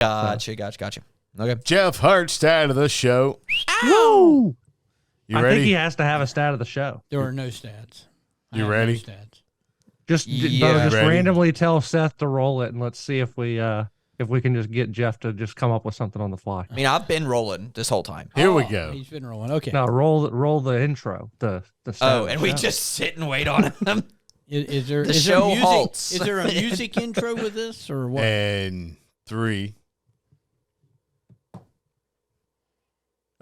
Gotcha. Okay. Jeff Hart, stat of the show. Woo! You I ready? think he has to have a stat of the show. There are no stats. You I have ready? No stats. Just Ready? randomly tell Seth to roll it, and let's see if we can just get Jeff to just come up with something on the fly. I mean, I've been rolling this whole time. Here we go. He's been rolling. Okay. No, roll the intro. The stat of the and we show. just sit and wait on him. Is there The is show there music? halts. Is there a music intro with this or what? And 3.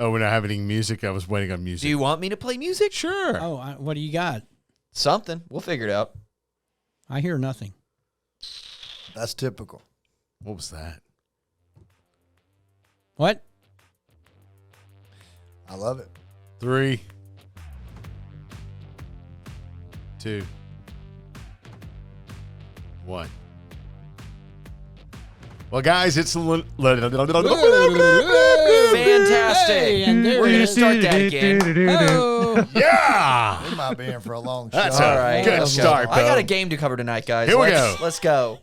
Oh, we're not having any music? I was waiting on music. Do you want me to play music? Sure. Oh, what do you got? Something. We'll figure it out. I hear nothing. That's typical. What was that? What? I love it. 3, 2, 1. Well, guys, it's Fantastic. Hey, and there We're it going to is. start that again. Oh, yeah. We might be in for a long show. That's All right. good let's go. start, I got Bo. a game to cover tonight, guys. Here we go. Let's go.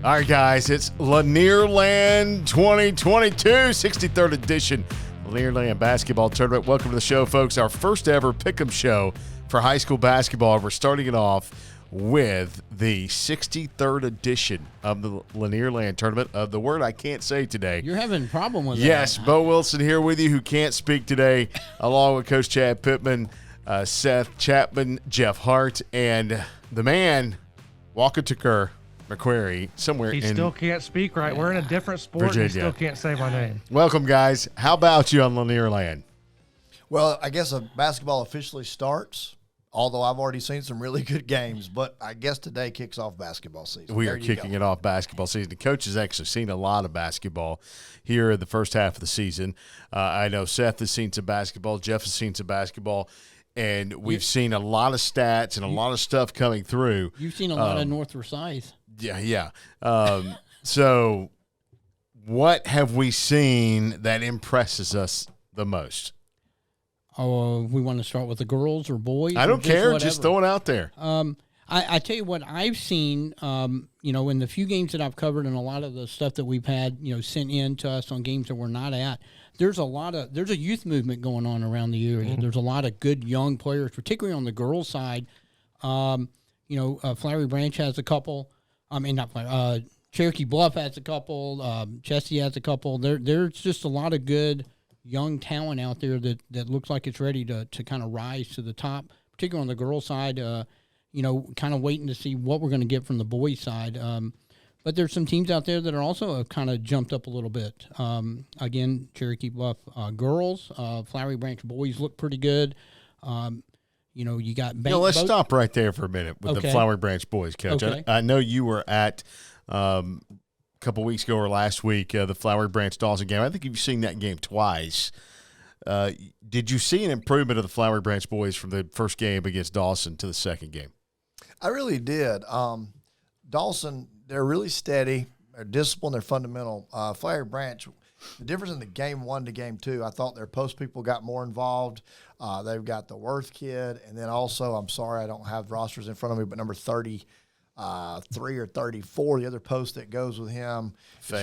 All right, guys, it's Lanierland 2022, 63rd edition Lanierland Basketball Tournament. Welcome to the show, folks. Our first ever pick'em show for high school basketball. We're starting it off with the 63rd edition of the Lanierland Tournament. The word I can't say today. you're having a problem with Yes, that. Bo Wilson here with you, who can't speak today, along with Coach Chad Pittman, Seth Chapman, Jeff Hart, and the man, Walker Tucker McQuarrie, somewhere He in. still can't speak right. We're in a different sport. And he Virginia. still can't say my name. Welcome, guys. How about you on Lanierland? Well, I guess basketball officially starts, although I've already seen some really good games. But I guess today kicks off basketball season. We are kicking it off basketball season. The coach has actually seen a lot of basketball here in the first half of the season. I know Seth has seen some basketball. Jeff has seen some basketball. And we've seen a lot of stats and a lot of stuff coming through. You've seen a lot of North Forsyth. Yeah. So what have we seen that impresses us the most? Oh, we want to start with the girls or boys? I or don't care. whatever? Just throw it out there. I tell you what I've seen, in the few games that I've covered and a lot of the stuff that we've had, sent in to us on games that we're not at, there's a youth movement going on around the area. Mm-hmm. There's a lot of good young players, particularly on the girls' side. Flowery Branch has a couple. Cherokee Bluff has a couple. Chessie has a couple. There's just a lot of good young talent out there that looks like it's ready to kind of rise to the top, particularly on the girls' side. Kind of waiting to see what we're going to get from the boys' side. But there's some teams out there that are also kind of jumped up a little bit. Again, Cherokee Bluff girls, Flowery Branch boys look pretty good. You got Let's stop right there for a minute with the Flowery Branch boys, Coach. Okay. I know you were at a couple weeks ago or last week, the Flowery Branch Dawson game. I think you've seen that game twice. Did you see an improvement of the Flowery Branch boys from the first game against Dawson to the second game? I really did. Dawson, they're really steady. They're disciplined. They're fundamental. Flowery Branch, the difference in the game 1 to game 2, I thought their post people got more involved. They've got the Worth kid, and then also, I'm sorry I don't have rosters in front of me, but number 33 or 34, the other post that goes with him,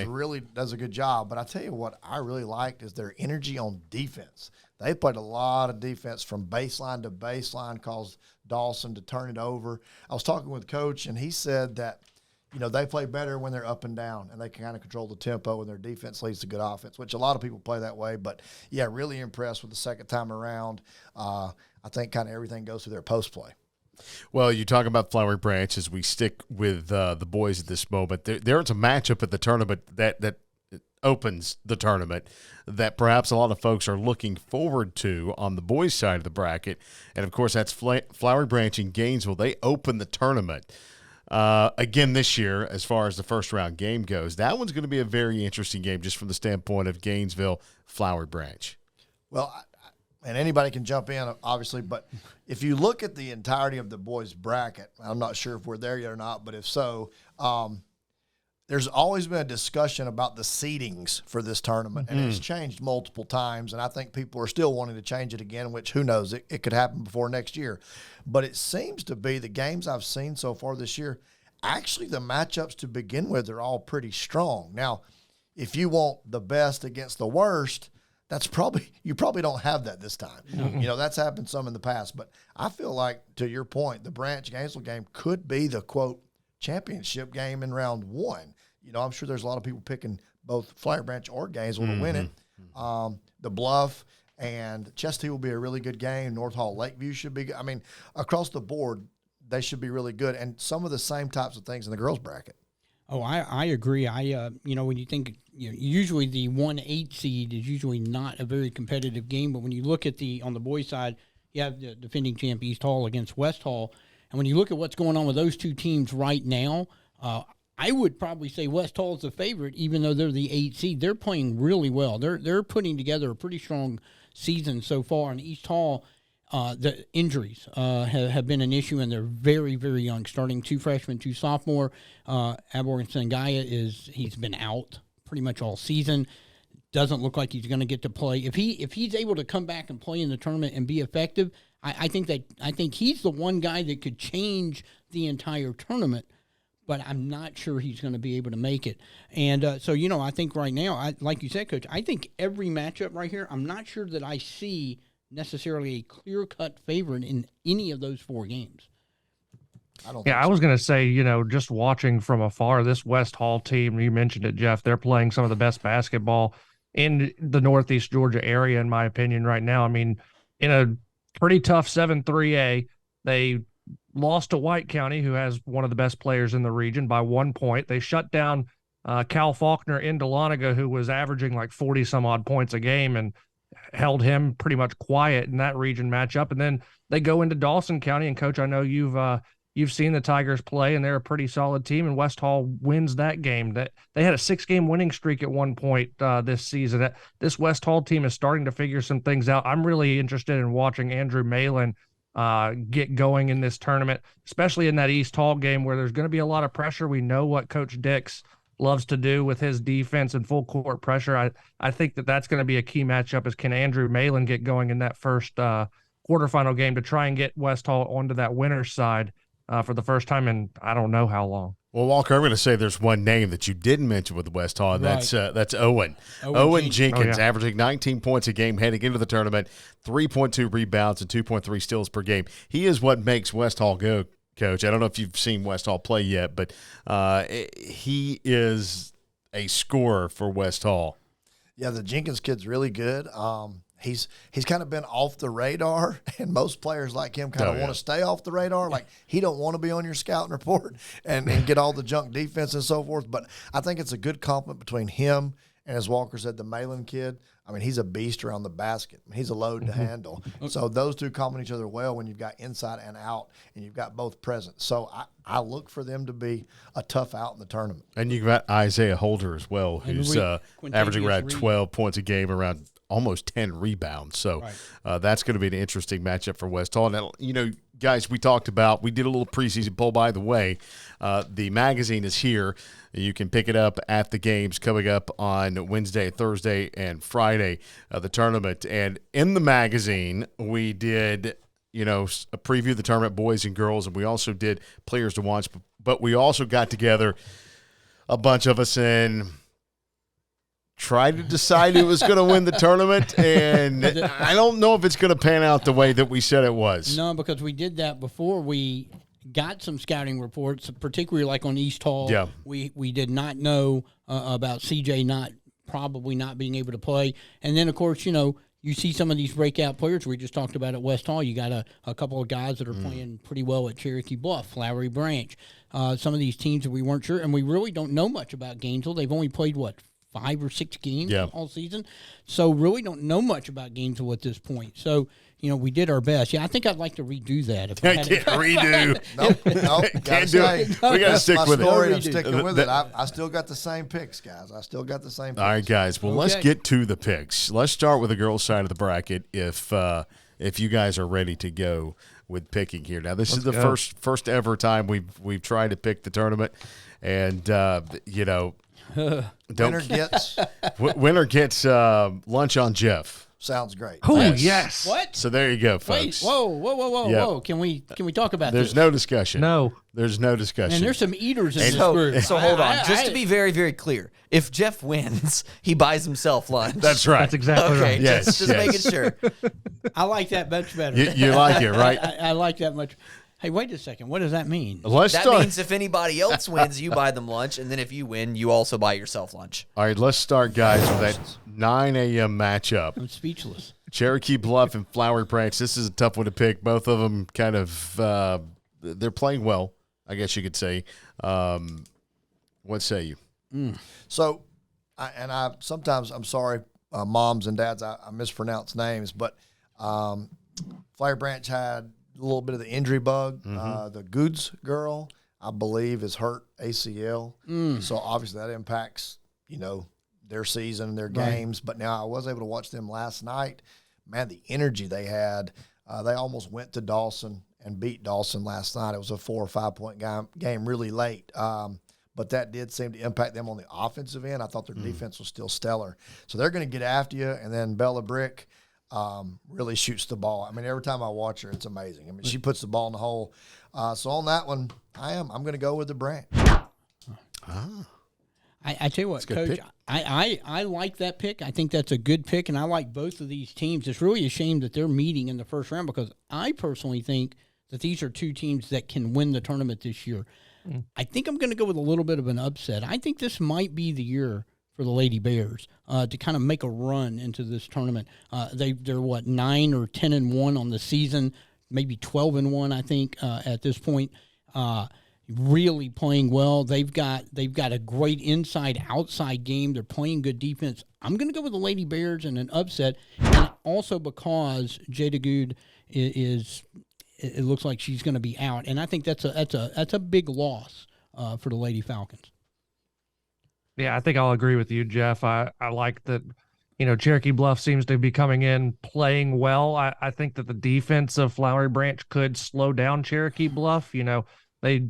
really does a good job. But I tell you what I really liked is their energy on defense. They played a lot of defense from baseline to baseline, caused Dawson to turn it over. I was talking with Coach, and he said that they play better when they're up and down, and they can kind of control the tempo, and their defense leads to good offense, which a lot of people play that way. But, yeah, really impressed with the second time around. I think kind of everything goes through their post play. Well, you talk about Flowery Branch as we stick with the boys at this moment. There's a matchup at the tournament that opens the tournament that perhaps a lot of folks are looking forward to on the boys' side of the bracket. And, of course, that's Flowery Branch and Gainesville. They open the tournament. Again this year, as far as the first-round game goes. That one's going to be a very interesting game just from the standpoint of Gainesville, Flowery Branch. Well, and anybody can jump in, obviously, but if you look at the entirety of the boys' bracket, I'm not sure if we're there yet or not, but if so, there's always been a discussion about the seedings for this tournament, and it's changed multiple times, and I think people are still wanting to change it again, which who knows, it could happen before next year. But it seems to be the games I've seen so far this year actually the matchups to begin with are all pretty strong. Now, if you want the best against the worst, you probably don't have that this time. That's happened some in the past. But I feel like, to your point, the Branch-Gainesville game could be the, quote, championship game in round one. I'm sure there's a lot of people picking both Flowery Branch or Gainesville to win it. The Bluff and Chestatee will be a really good game. North Hall Lakeview should be good. I mean, across the board, they should be really good. And some of the same types of things in the girls' bracket. Oh, I agree. When you think, usually the 1-8 seed is usually not a very competitive game, but when you look at on the boys' side, you have the defending champ East Hall against West Hall, and when you look at what's going on with those two teams right now, I would probably say West Hall is the favorite, even though they're the 8 seed. They're playing really well. They're putting together a pretty strong season so far, and East Hall. The injuries have been an issue, and they're very, very young. Starting 2 freshmen, 2 sophomore. Aborgan Sangaya he's been out pretty much all season. Doesn't look like he's going to get to play. If he's able to come back and play in the tournament and be effective, I think he's the one guy that could change the entire tournament. But I'm not sure he's going to be able to make it. And so I think right now, like you said, Coach, I think every matchup right here, I'm not sure that I see necessarily a clear-cut favorite in any of those 4 games. I was going to say, just watching from afar, this West Hall team, you mentioned it, Jeff, they're playing some of the best basketball in the Northeast Georgia area, in my opinion, right now. I mean, in a pretty tough 7-3A, they lost to White County, who has one of the best players in the region, by 1 point. They shut down Cal Faulkner in Dahlonega, who was averaging like 40-some-odd points a game, and held him pretty much quiet in that region matchup. And then they go into Dawson County, and Coach, I know you've seen the Tigers play, and they're a pretty solid team, and West Hall wins that game. That they had a 6-game winning streak at one point this season. This West Hall team is starting to figure some things out. I'm really interested in watching Andrew Malin get going in this tournament, especially in that East Hall game where there's going to be a lot of pressure. We know what Coach Dix loves to do with his defense and full court pressure. I think that's going to be a key matchup, is can Andrew Malin get going in that first quarterfinal game to try and get West Hall onto that winner's side for the first time in I don't know how long. Well, Walker, I'm going to say there's one name that you didn't mention with West Hall, and that's Owen. Owen Jenkins, averaging 19 points a game heading into the tournament, 3.2 rebounds and 2.3 steals per game. He is what makes West Hall go, Coach. I don't know if you've seen West Hall play yet, but he is a scorer for West Hall. Yeah, the Jenkins kid's really good. He's kind of been off the radar, and most players like him kind of want to stay off the radar. Like, he don't want to be on your scouting report and get all the junk defense and so forth. But I think it's a good compliment between him and, as Walker said, the Malin kid. I mean, he's a beast around the basket. He's a load to handle. So those two complement each other well when you've got inside and out, and you've got both present. So I look for them to be a tough out in the tournament. And you've got Isaiah Holder as well, who's averaging around 12 points a game, around almost 10 rebounds. So that's going to be an interesting matchup for West Hall. Now, guys, we did a little preseason poll, by the way. The magazine is here. You can pick it up at the games coming up on Wednesday, Thursday, and Friday, the tournament. And in the magazine, we did, a preview of the tournament, boys and girls, and we also did players to watch. But we also got together, a bunch of us, and tried to decide who was going to win the tournament, and I don't know if it's going to pan out the way that we said it was. No, because we did that before we got some scouting reports, particularly like on East Hall. Yeah. We did not know about CJ probably not being able to play. And then, of course, you see some of these breakout players we just talked about at West Hall. You got a couple of guys that are playing pretty well at Cherokee Bluff, Flowery Branch. Some of these teams that we weren't sure, and we really don't know much about Gainesville. They've only played, 5 or 6 games all season. So really don't know much about Gainesville at this point. So, we did our best. Yeah, I think I'd like to redo that. If I can't redo. Nope. Can't do it. We got to stick with it. I'm sticking with it. I still got the same picks, guys. I still got the same picks. All right, guys. Well, let's get to the picks. Let's start with the girls' side of the bracket if you guys are ready to go with picking here. Now, this is the first ever time we've tried to pick the tournament, and winner gets lunch on Jeff. Sounds great. Oh, Yes. yes. What? So there you go, Wait, folks. whoa. Yep. Can we talk about There's this? no discussion. No. There's no discussion. And there's some eaters in this So, group. so hold on. Just to I- be very, very clear, if Jeff wins, he buys himself lunch. That's right. That's exactly okay. right. Yes, just yes. making sure. I like that much better. You like it, right? I like that much. Hey, wait a second. What does that mean? Let's That start. means if anybody else wins, you buy them lunch, and then if you win, you also buy yourself lunch. All right, let's start, guys, with that 9 a.m. matchup. I'm speechless. Cherokee Bluff and Flowery Branch. This is a tough one to pick. Both of them kind of they're playing well, I guess you could say. What say you? So, sometimes I'm sorry, moms and dads, I mispronounce names, but Flowery Branch had a little bit of the injury bug. The Goods girl, I believe, is hurt ACL. So obviously that impacts, their season and their games. But now I was able to watch them last night. Man, the energy they had. They almost went to Dawson and beat Dawson last night. It was a 4 or 5 point game really late. But that did seem to impact them on the offensive end. I thought their defense was still stellar. So they're going to get after you. And then Bella Brick really shoots the ball. I mean, every time I watch her, it's amazing. I mean, she puts the ball in the hole. So on that one, I'm going to go with the Branch. I tell you what, a good Coach, pick. I like that pick. I think that's a good pick, and I like both of these teams. It's really a shame that they're meeting in the first round because I personally think that these are two teams that can win the tournament this year. I think I'm going to go with a little bit of an upset. I think this might be the year for the Lady Bears to kind of make a run into this tournament. They're what, 9 or 10-1 on the season, maybe 12-1, I think, at this point. Really playing well. They've got a great inside-outside game. They're playing good defense. I'm going to go with the Lady Bears and an upset, and also because Jada Good is it looks like she's going to be out, and I think that's a big loss for the Lady Falcons. Yeah, I think I'll agree with you, Jeff. I like that, Cherokee Bluff seems to be coming in playing well. I think that the defense of Flowery Branch could slow down Cherokee Bluff. They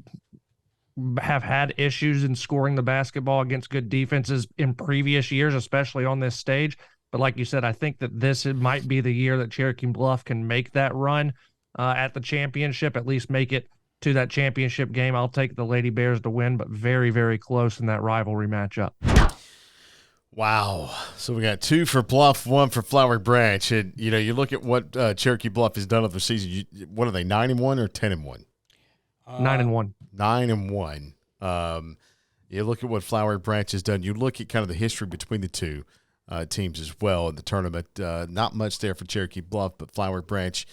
have had issues in scoring the basketball against good defenses in previous years, especially on this stage. But like you said, I think that it might be the year that Cherokee Bluff can make that run at the championship, at least make it to that championship game. I'll take the Lady Bears to win, but very, very close in that rivalry matchup. Wow. So we got 2 for Bluff, 1 for Flowery Branch. And, you look at what Cherokee Bluff has done of the season. What are they, 9-1 or 10-1? 9-1. 9-1. You look at what Flowery Branch has done. You look at kind of the history between the two teams as well in the tournament. Not much there for Cherokee Bluff, but Flowery Branch,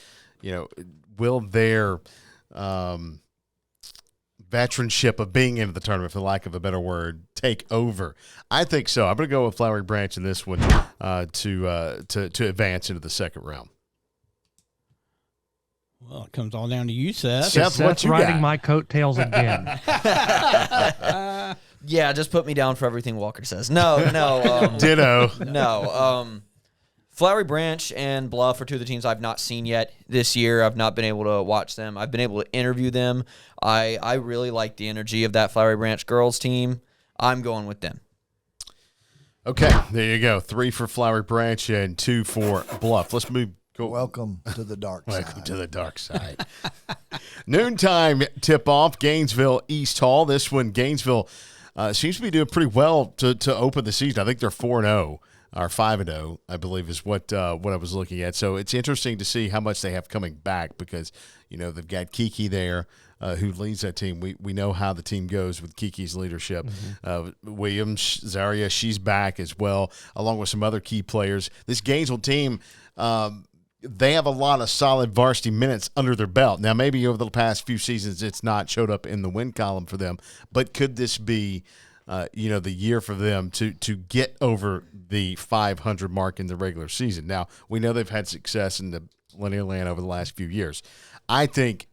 will their veteranship of being into the tournament, for lack of a better word, take over? I think so. I'm going to go with Flowery Branch in this one to advance into the second round. Well, it comes all down to you, Seth. Seth, what Seth's you riding got? my coattails again. Yeah, just put me down for everything Walker says. No. Ditto. No. Flowery Branch and Bluff are two of the teams I've not seen yet this year. I've not been able to watch them. I've been able to interview them. I really like the energy of that Flowery Branch girls team. I'm going with them. Okay, there you go. 3 for Flowery Branch and 2 for Bluff. Let's move. Go. Welcome to the dark side. Welcome to the dark side. Noontime tip-off, Gainesville East Hall. This one, Gainesville seems to be doing pretty well to open the season. I think they're 4-0. Or 5-0, I believe, is what I was looking at. So it's interesting to see how much they have coming back because, they've got Kiki there who leads that team. We know how the team goes with Kiki's leadership. Williams, Zaria, she's back as well, along with some other key players. This Gainesville team, they have a lot of solid varsity minutes under their belt. Now, maybe over the past few seasons it's not showed up in the win column for them, but could this be the year for them to get over the 500 mark in the regular season? Now, we know they've had success in the Lanierland over the last few years. I think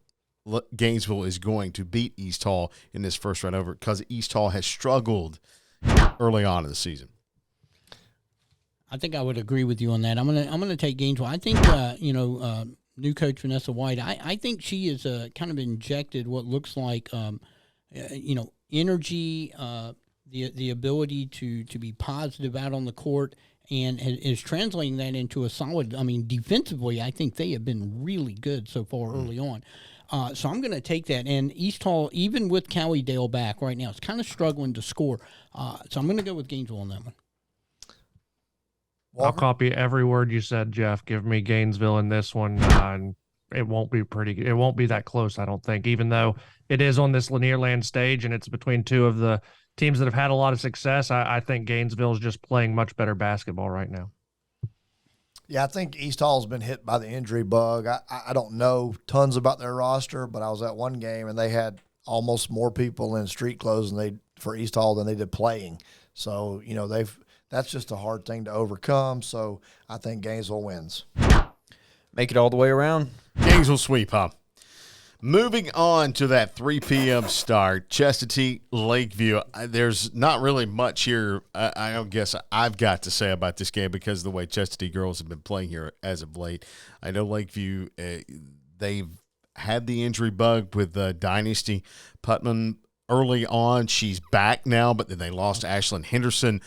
Gainesville is going to beat East Hall in this first round over because East Hall has struggled early on in the season. I think I would agree with you on that. I'm gonna take Gainesville. I think new coach Vanessa White. I think she is kind of injected what looks like energy, the ability to be positive out on the court, and is translating that into a solid. I mean, defensively, I think they have been really good so far early on. So I'm going to take that. And East Hall, even with Cowley-Dale back right now, it's kind of struggling to score. So I'm going to go with Gainesville on that one. I'll copy every word you said, Jeff. Give me Gainesville in this one. And it won't be pretty. It won't be that close, I don't think, even though it is on this Lanierland stage and it's between two of the teams that have had a lot of success. I think Gainesville is just playing much better basketball right now. Yeah, I think East Hall's been hit by the injury bug. I don't know tons about their roster, but I was at one game and they had almost more people in street clothes for East Hall than they did playing. So, that's just a hard thing to overcome. So I think Gainesville wins. Make it all the way around. Gainesville sweep, huh? Moving on to that 3 p.m. start, Chestatee, Lakeview. There's not really much here, I don't guess I've got to say about this game because of the way Chestatee girls have been playing here as of late. I know Lakeview, they've had the injury bug with Dynasty Putman early on. She's back now, but then they lost Ashlyn Henderson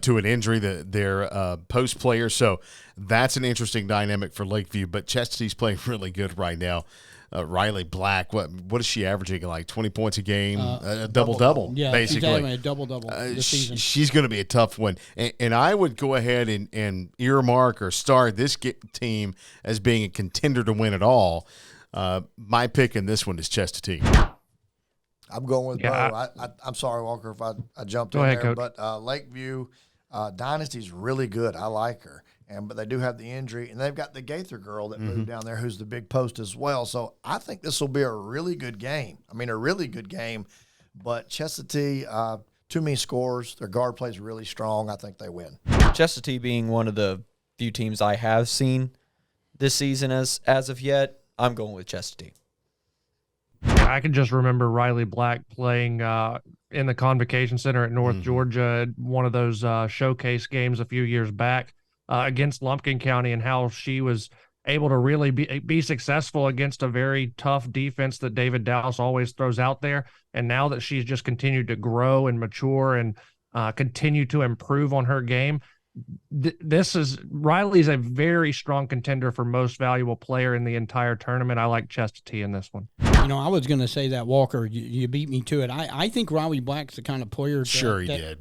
to an injury, their post player. So that's an interesting dynamic for Lakeview, but Chestatee's playing really good right now. Riley Black, what is she averaging? Like 20 points a game, a double-double, yeah, basically. Exactly, a double-double this season. She's going to be a tough one. And I would go ahead and earmark or star this team as being a contender to win it all. My pick in this one is Chestatee. I'm going with Bo. I'm sorry, Walker, if I jumped in there. Coach. But Lakeview, Dynasty's really good. I like her. But they do have the injury, and they've got the Gaither girl that moved down there who's the big post as well. So I think this will be a really good game. A really good game. But Chestatee, too many scores. Their guard plays really strong. I think they win. Chestatee being one of the few teams I have seen this season as of yet, I'm going with Chestatee. I can just remember Riley Black playing in the Convocation Center at North Georgia, one of those showcase games a few years back. Against Lumpkin County, and how she was able to really be successful against a very tough defense that David Dowse always throws out there. And now that she's just continued to grow and mature and continue to improve on her game, Riley's a very strong contender for most valuable player in the entire tournament. I like Chestatee in this one. I was going to say that, Walker. You beat me to it. I think Riley Black's the kind of player. Sure, he did.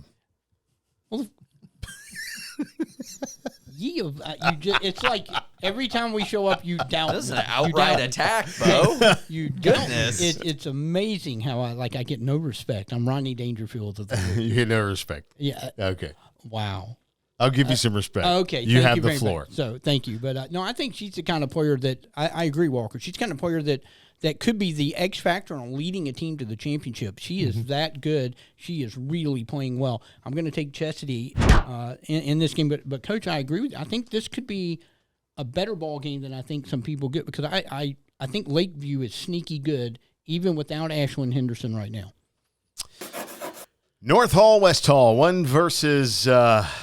Well, it's like every time we show up, you doubt. This is an outright attack, Bo. You Goodness. It's amazing how I get no respect. I'm Rodney Dangerfield. You get no respect. Yeah. Okay. Wow. I'll give you some respect. Okay. You have the floor. So thank you. But no, I think she's the kind of player that I agree, Walker. She's the kind of player that could be the X factor on leading a team to the championship. She is that good. She is really playing well. I'm going to take Chestatee in this game. But Coach, I agree with you. I think this could be a better ball game than I think some people get, because I think Lakeview is sneaky good even without Ashlyn Henderson right now. North Hall, West Hall, 1 versus 9.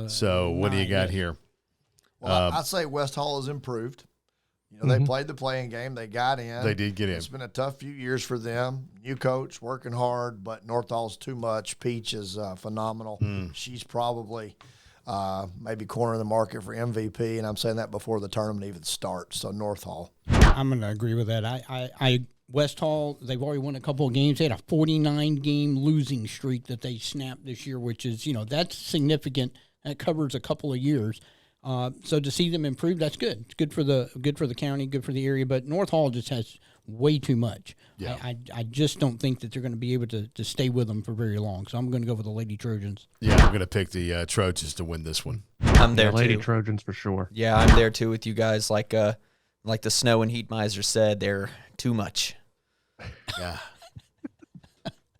So what do you got here? Well, I'd say West Hall has improved. They played the playing game. They got in. They did get in. It's been a tough few years for them. New coach, working hard, but North Hall's too much. Peach is phenomenal. She's probably maybe cornering the market for MVP, and I'm saying that before the tournament even starts. So North Hall. I'm going to agree with that. West Hall, they've already won a couple of games. They had a 49-game losing streak that they snapped this year, which is, that's significant. That covers a couple of years. So to see them improve, that's good. It's good for the county, good for the area. But North Hall just has way too much. Yeah. I just don't think that they're going to be able to stay with them for very long. So I'm going to go with the Lady Trojans. Yeah, I'm going to pick the Trojans to win this one. I'm there, Lady too. Trojans for sure. Yeah, I'm there too with you guys. Like the Snow and Heat Miser said, they're too much. Yeah.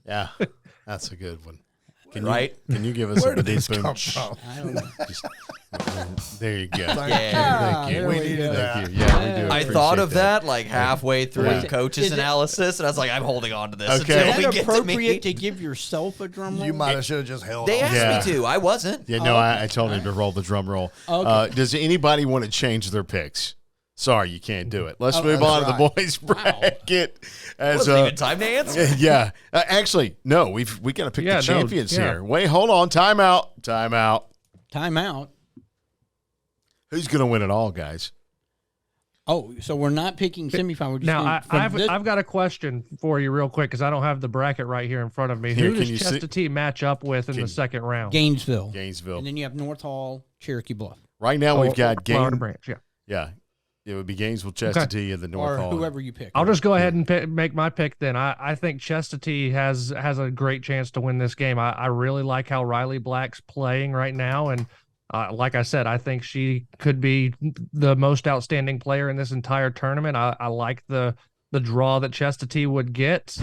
Yeah, that's a good one. Can you give us Where a did deep this boom? come from? I don't know. There you go. Yeah. Thank you. We needed that. Thank you. Yeah, we do. I appreciate thought of that. that halfway through coach's analysis, and I was like, I'm holding on to this Okay. until Is we that get to appropriate me. to give yourself a drum roll? You might have should have just held They on. asked me to. I wasn't. Yeah, no, I told him to roll the drum roll. Okay. Does anybody want to change their picks? Sorry, you can't do it. Let's move on to the boys' bracket. Wasn't even time to answer. Yeah. Actually, no, we got to pick the champions here. Wait, hold on. Timeout. Who's going to win it all, guys? Oh, so we're not picking semifinal. Now, I've got a question for you real quick because I don't have the bracket right here in front of me. Who does Chestatee match up with in the second round? Gainesville. And then you have North Hall, Cherokee Bluff. Right now we've got Flowery Branch, Yeah. It would be Gainesville, Chestatee, and the North Hall. Whoever you pick. I'll just go ahead and make my pick then. I think Chestatee has a great chance to win this game. I really like how Riley Black's playing right now, and like I said, I think she could be the most outstanding player in this entire tournament. I like the draw that Chestatee would get,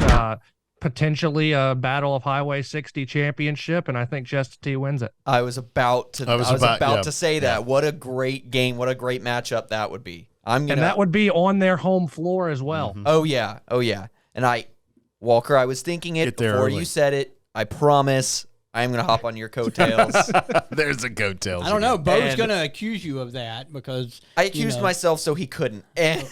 potentially a Battle of Highway 60 championship, and I think Chestatee wins it. I was about to say that. What a great game! What a great matchup that would be. And that would be on their home floor as well. Mm-hmm. Oh yeah. And Walker, I was thinking it before you said it. I promise. I'm going to hop on your coattails. There's the coattails. I don't know. Bo's going to accuse you of that because I accused myself so he couldn't. And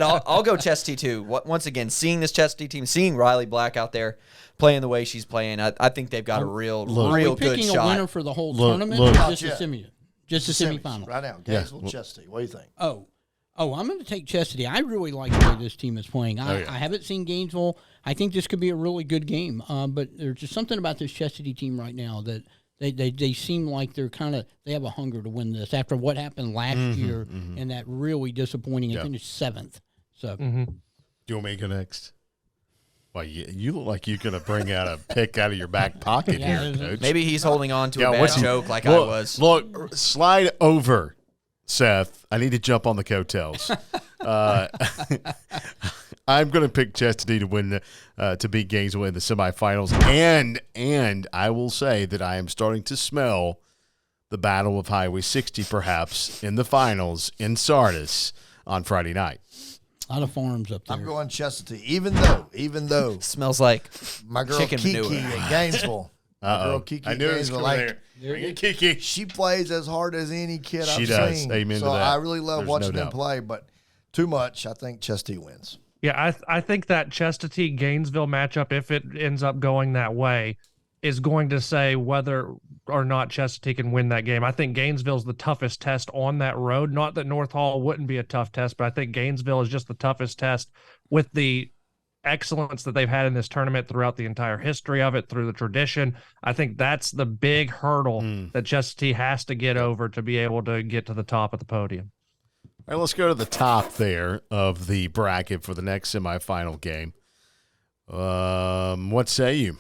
I'll go Chestatee too. Once again, seeing this Chestatee team, seeing Riley Black out there playing the way she's playing, I think they've got a real good shot. Picking a winner for the whole tournament or just a semifinal? Just a semifinal. Right now, Gainesville, Chestatee. What do you think? Oh, I'm going to take Chestatee. I really like the way this team is playing. I haven't seen Gainesville. I think this could be a really good game. But there's just something about this Chestatee team right now that they seem like they have a hunger to win this after what happened last year and that really disappointing. I finished 7th. So, do you want me to go next? Well, you look like you're going to bring out a pick out of your back pocket here, Coach. Maybe he's holding on to a bad joke like I was. Look, slide over, Seth. I need to jump on the coattails. I'm going to pick Chestatee to win, to beat Gainesville in the semifinals. And I will say that I am starting to smell the Battle of Highway 60 perhaps in the finals in Sardis on Friday night. A lot of farms up there. I'm going Chestatee, even though smells like my girl chicken Kiki manure. at Gainesville. Girl Kiki I knew it was coming there. Kiki. She plays as hard as any kid I've seen. She does. Amen to that. I really love watching them play, but too much. I think Chestatee wins. Yeah, I think that Chestatee-Gainesville matchup, if it ends up going that way, is going to say whether or not Chestatee can win that game. I think Gainesville's the toughest test on that road. Not that North Hall wouldn't be a tough test, but I think Gainesville is just the toughest test with the excellence that they've had in this tournament throughout the entire history of it, through the tradition. I think that's the big hurdle that Chestatee has to get over to be able to get to the top of the podium. All right, let's go to the top there of the bracket for the next semifinal game. What say you?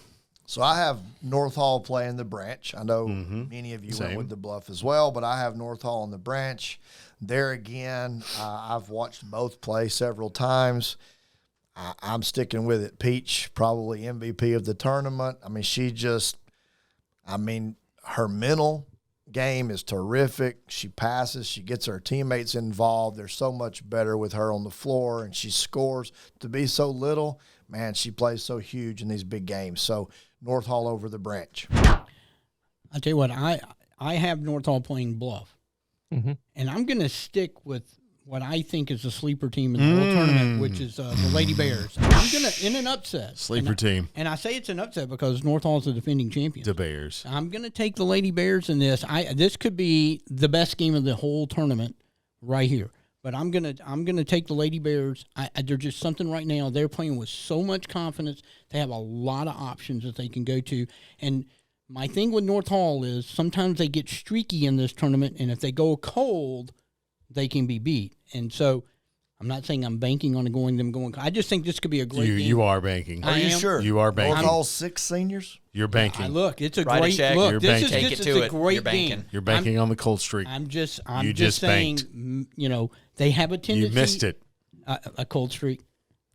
So I have North Hall playing the Branch. I know many of you went with the Bluff as well, but I have North Hall and the Branch. There again, I've watched both play several times. I'm sticking with it. Peach, probably MVP of the tournament. I mean, her mental game is terrific. She passes. She gets her teammates involved. They're so much better with her on the floor, and she scores. To be so little, man, she plays so huge in these big games. So North Hall over the Branch. I'll tell you what, I have North Hall playing Bluff. And I'm going to stick with what I think is a sleeper team in the whole tournament, which is the Lady Bears. I'm going to, in an upset. Sleeper team. And I say it's an upset because North Hall is the defending champion. The Bears. I'm going to take the Lady Bears in this. This could be the best game of the whole tournament right here. But I'm gonna take the Lady Bears. They're just something right now. They're playing with so much confidence. They have a lot of options that they can go to. And my thing with North Hall is sometimes they get streaky in this tournament, and if they go cold, they can be beat. And so I'm not saying I'm banking on them going. I just think this could be a great game. You are banking. Are you sure? You are banking. North Hall 6 seniors? You're banking. Look, it's a Friday great Shack, look. This is Take just it to a it. great You're banking. game. You're banking on the cold streak. I'm just just saying, they have a tendency. You missed it. A cold streak.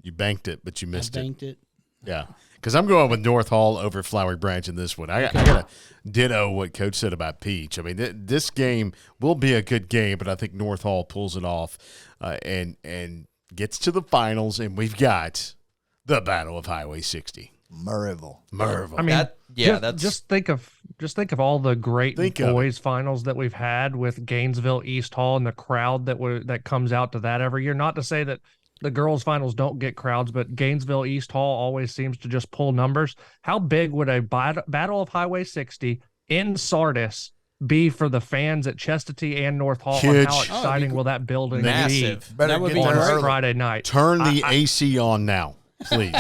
You banked it, but you missed I banked it. Yeah. Because I'm going with North Hall over Flowery Branch in this one. I got to ditto what Coach said about Peach. I mean, this game will be a good game, but I think North Hall pulls it off and gets to the finals, and we've got the Battle of Highway 60. Murrayville. I mean, just think of all the great boys finals that we've had with Gainesville East Hall and the crowd that comes out to that every year. Not to say that the girls finals don't get crowds, but Gainesville East Hall always seems to just pull numbers. How big would a Battle of Highway 60 in Sardis be for the fans at Chestatee and North Hall? Huge. And how exciting will that building massive. be? Better get there on early. Friday night. Turn the AC on now, please.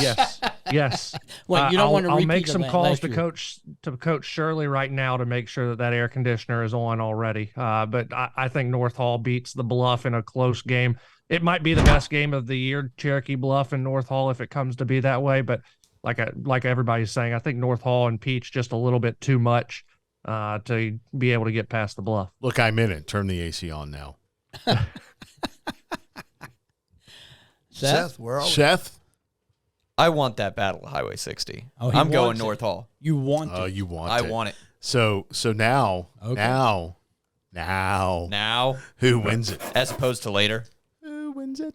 Yes. Well, you don't want to. I'll make repeat some of that calls last to Coach Shirley right now to make sure that air conditioner is on already. But I think North Hall beats the Bluff in a close game. It might be the best game of the year, Cherokee Bluff and North Hall, if it comes to be that way. But like everybody's saying, I think North Hall and Peach just a little bit too much to be able to get past the Bluff. Look, I'm in it. Turn the AC on now. Seth, where are we? Seth? I want that Battle of Highway 60. Oh, he I'm going wants it. North Hall. You want Oh, it. you want I it. want it. So now, Okay. Now, who wins it? as opposed to later. Who wins it?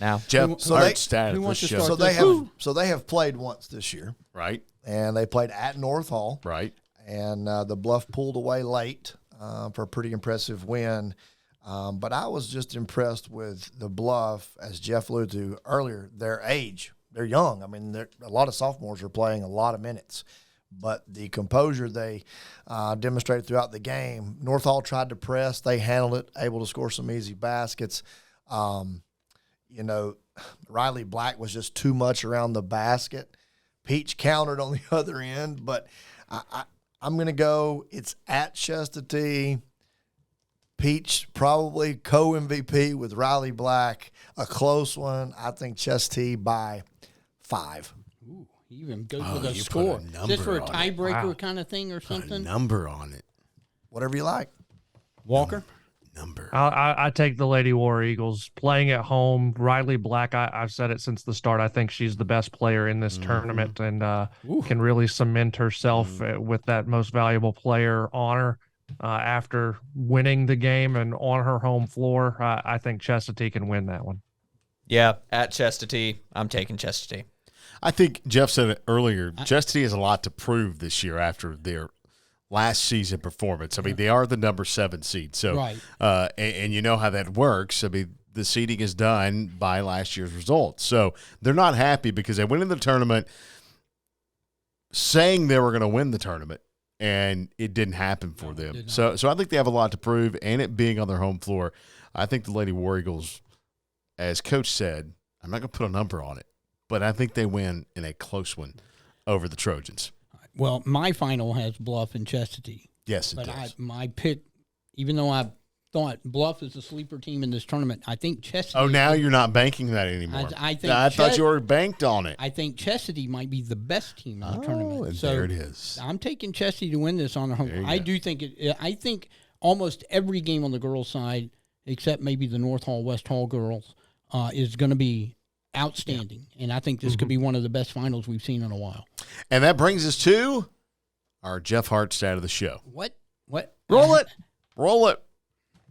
Now. Jeff, So hard they- stat who of wants this to show. start? So they have played once this year, Right, and they played at North Hall, right. and the Bluff pulled away late for a pretty impressive win. But I was just impressed with the Bluff, as Jeff alluded to earlier, their age. They're young. I mean, a lot of sophomores are playing a lot of minutes. But the composure they demonstrated throughout the game, North Hall tried to press. They handled it, able to score some easy baskets. Riley Black was just too much around the basket. Peach countered on the other end. But I'm going to go, it's at Chestatee. Peach probably co-MVP with Riley Black. A close one. I think Chestatee by 5. Ooh, he even goes Oh, with a you put score. a Is number this for a on it. tiebreaker Wow. kind of thing or Put a something? number on it. Whatever you like. Walker? Number. I take the Lady War Eagles playing at home. Riley Black, I've said it since the start. I think she's the best player in this tournament and can really cement herself with that most valuable player honor after winning the game and on her home floor. I think Chestatee can win that one. Yeah, at Chestatee. I'm taking Chestatee. I think Jeff said it earlier. Chestatee has a lot to prove this year after their last season performance. I mean, they are the number 7 seed. So, Right. And you know how that works. I mean, the seeding is done by last year's results. So they're not happy because they went in the tournament saying they were going to win the tournament, and it didn't happen for them. So I think they have a lot to prove, and it being on their home floor, I think the Lady War Eagles, as Coach said, I'm not going to put a number on it, but I think they win in a close one over the Trojans. Well, my final has Bluff and Chestatee. Yes, it But does. my pick, even though I thought Bluff is a sleeper team in this tournament, I think Chestatee. Oh, now you're not banking that anymore. I think I thought you were banked on it. I think Chestatee might be the best team in the tournament. And So there it is. I'm taking Chestatee to win this on their home. There you I go. do think it. I think almost every game on the girls' side, except maybe the North Hall, West Hall girls, is going to be outstanding. And I think this could be one of the best finals we've seen in a while. And that brings us to our Jeff Hart stat of the show. What? Roll it. Roll it.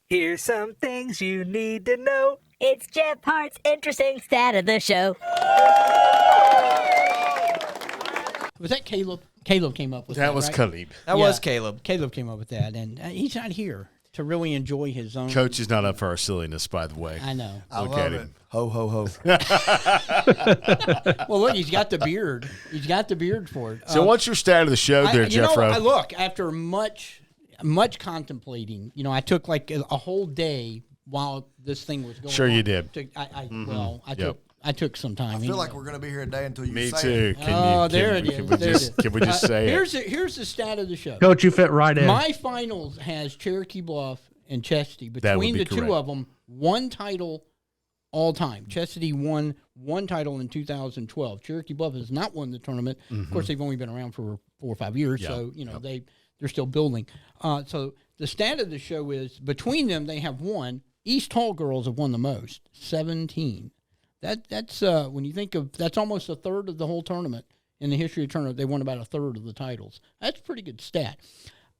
Here's some things you need to know. It's Jeff Hart's interesting stat of the show. Was that Caleb? Caleb came up with that. That was right? Khalib. That was Caleb. Caleb came up with that, and he's not here to really enjoy his own. Coach is not up for our silliness, by the way. I know. I Look love at it. him. Ho, ho, ho. Well, look, he's got the beard. He's got the beard for it. So what's your stat of the show there, Jeff Rowe? I look after much contemplating. I took like a whole day while this thing was going. Sure on. you did. I took some time. I feel like we're going to be here a day until you Me say too. it. There it is. Can we There it just, is. can we just say it? Here's the stat of the show. Coach, you fit right in. My finals has Cherokee Bluff and Chestatee. That would Between be the correct. two of them, one title all time. Chestatee won one title in 2012. Cherokee Bluff has not won the tournament. Of course, they've only been around for 4 or 5 years, so they're still building. So the stat of the show is between them they have won. East Hall girls have won the most, 17. That's when you think of that's almost a third of the whole tournament in the history of the tournament. They won about a third of the titles. That's a pretty good stat.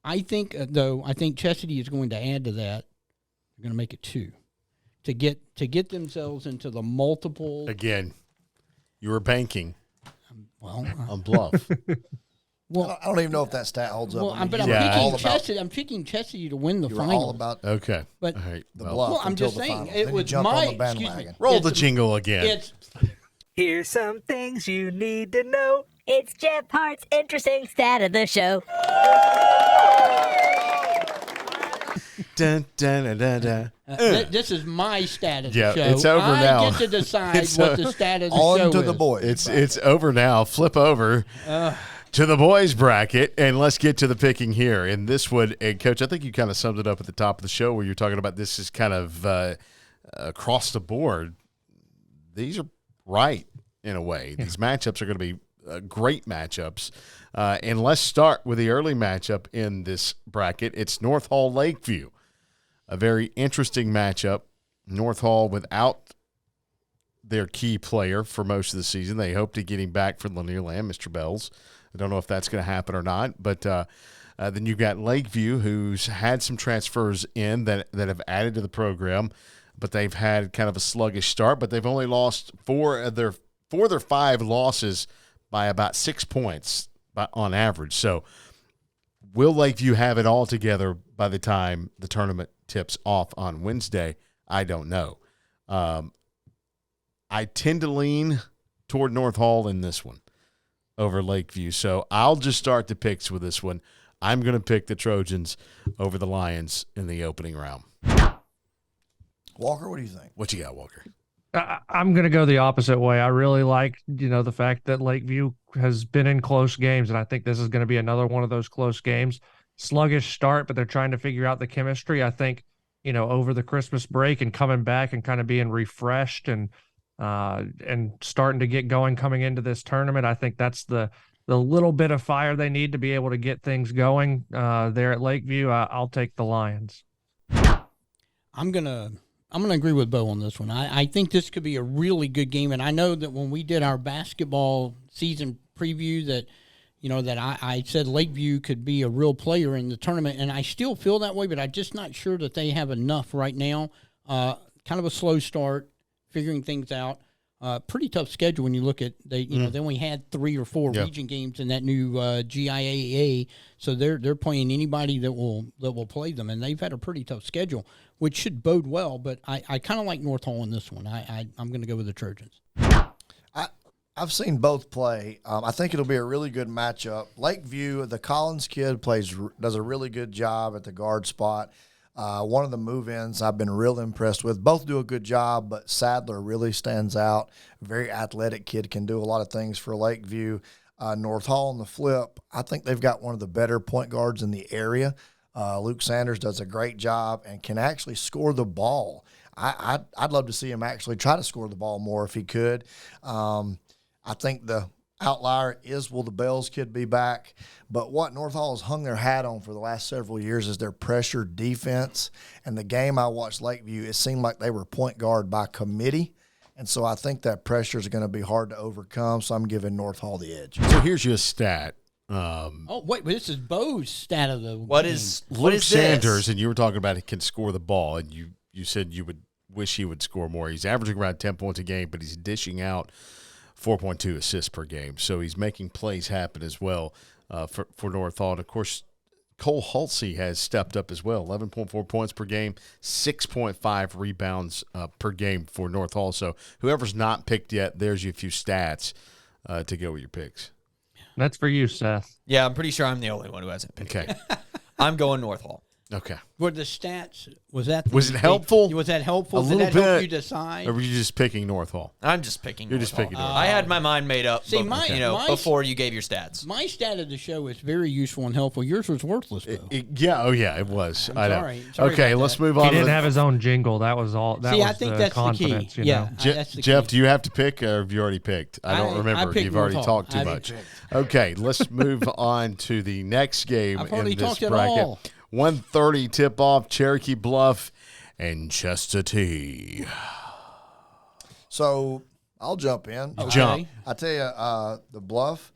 I think Chestatee is going to add to that. They're going to make it 2 to get themselves into the multiple. Again, you were banking. Well, on Bluff. well, I don't even know if that stat holds well, up. I mean, but you I'm were Yeah. all picking about- Chestatee. I'm picking Chestatee to win the you were final. all about Okay. But- all right. the Well, Bluff Well, I'm until just the saying finals. it Then was you jump my on the excuse bandwagon. me. roll It's- the jingle again. It's Here's some things you need to know. It's Jeff Hart's interesting stat of the show. Dun, dun, dun, dun, dun. this is my stat of the Yeah, show. it's over I now. get to decide It's, what the stat of the On show to is. the boys. It's over now. Flip over to the boys bracket, and let's get to the picking here. And this would, and Coach, I think you kind of summed it up at the top of the show where you're talking about this is kind of across the board. These are right in a way. These matchups are going to be great matchups. And let's start with the early matchup in this bracket. It's North Hall Lakeview. A very interesting matchup. North Hall without their key player for most of the season. They hope to get him back for Lanierland, Mr. Bells. I don't know if that's going to happen or not. But then you've got Lakeview, who's had some transfers in that have added to the program, but they've had kind of a sluggish start. But they've only lost four of their 5 losses by about 6 points on average. So will Lakeview have it all together by the time the tournament tips off on Wednesday? I don't know. I tend to lean toward North Hall in this one over Lakeview. So I'll just start the picks with this one. I'm going to pick the Trojans over the Lions in the opening round. Walker, what do you think? What you got, Walker? I'm going to go the opposite way. I really like, the fact that Lakeview has been in close games, and I think this is going to be another one of those close games. Sluggish start, but they're trying to figure out the chemistry. I think, over the Christmas break and coming back and kind of being refreshed and starting to get going coming into this tournament, I think that's the little bit of fire they need to be able to get things going there at Lakeview. I'll take the Lions. I'm gonna agree with Bo on this one. I think this could be a really good game, and I know that when we did our basketball season preview that I said Lakeview could be a real player in the tournament, and I still feel that way, but I'm just not sure that they have enough right now. Kind of a slow start, figuring things out. Pretty tough schedule when you look at they only had 3 or 4 region games in that new GIAA, so they're playing anybody that will play them, and they've had a pretty tough schedule, which should bode well. But I kind of like North Hall in this one. I'm going to go with the Trojans. I've seen both play. I think it'll be a really good matchup. Lakeview, the Collins kid does a really good job at the guard spot. One of the move-ins I've been real impressed with. Both do a good job, but Sadler really stands out. Very athletic kid, can do a lot of things for Lakeview. North Hall on the flip, I think they've got one of the better point guards in the area. Luke Sanders does a great job and can actually score the ball. I'd love to see him actually try to score the ball more if he could. I think the outlier is, will the Bells kid be back? But what North Hall has hung their hat on for the last several years is their pressure defense. And the game I watched Lakeview, it seemed like they were point guard by committee. And so I think that pressure is going to be hard to overcome. So I'm giving North Hall the edge. So here's your stat. Oh, wait, but this is Bo's stat of the What game. is Luke Sanders, this? and you were talking about he can score the ball, and you said you would wish he would score more. He's averaging around 10 points a game, but he's dishing out 4.2 assists per game. So he's making plays happen as well for North Hall. And, of course, Cole Halsey has stepped up as well, 11.4 points per game, 6.5 rebounds per game for North Hall. So whoever's not picked yet, there's you a few stats to go with your picks. That's for you, Seth. Yeah, I'm pretty sure I'm the only one who hasn't picked. Okay. I'm going North Hall. Okay. Were the stats, was it helpful? Was that helpful? A Did little that help bit. you decide? Or were you just picking North Hall? I'm just picking. You're North just picking Hall. North Hall. I had my mind made up. See, before you gave your stats. My stat of the show is very useful and helpful. Yours was worthless, though. It was. I know. Sorry Okay, about let's that. move He on. didn't have his own jingle. That was all. That See, was I think the that's the key. confidence. Yeah, know? Jeff, do you have to pick, or have you already picked? I don't I remember. picked You've already North Hall. talked too I much. picked. Okay, let's move on to the next game I've already in this talked it bracket. all. 1:30 tip-off, Cherokee Bluff and Chestatee. So I'll jump in. Okay. Jump. I tell you, the Bluff,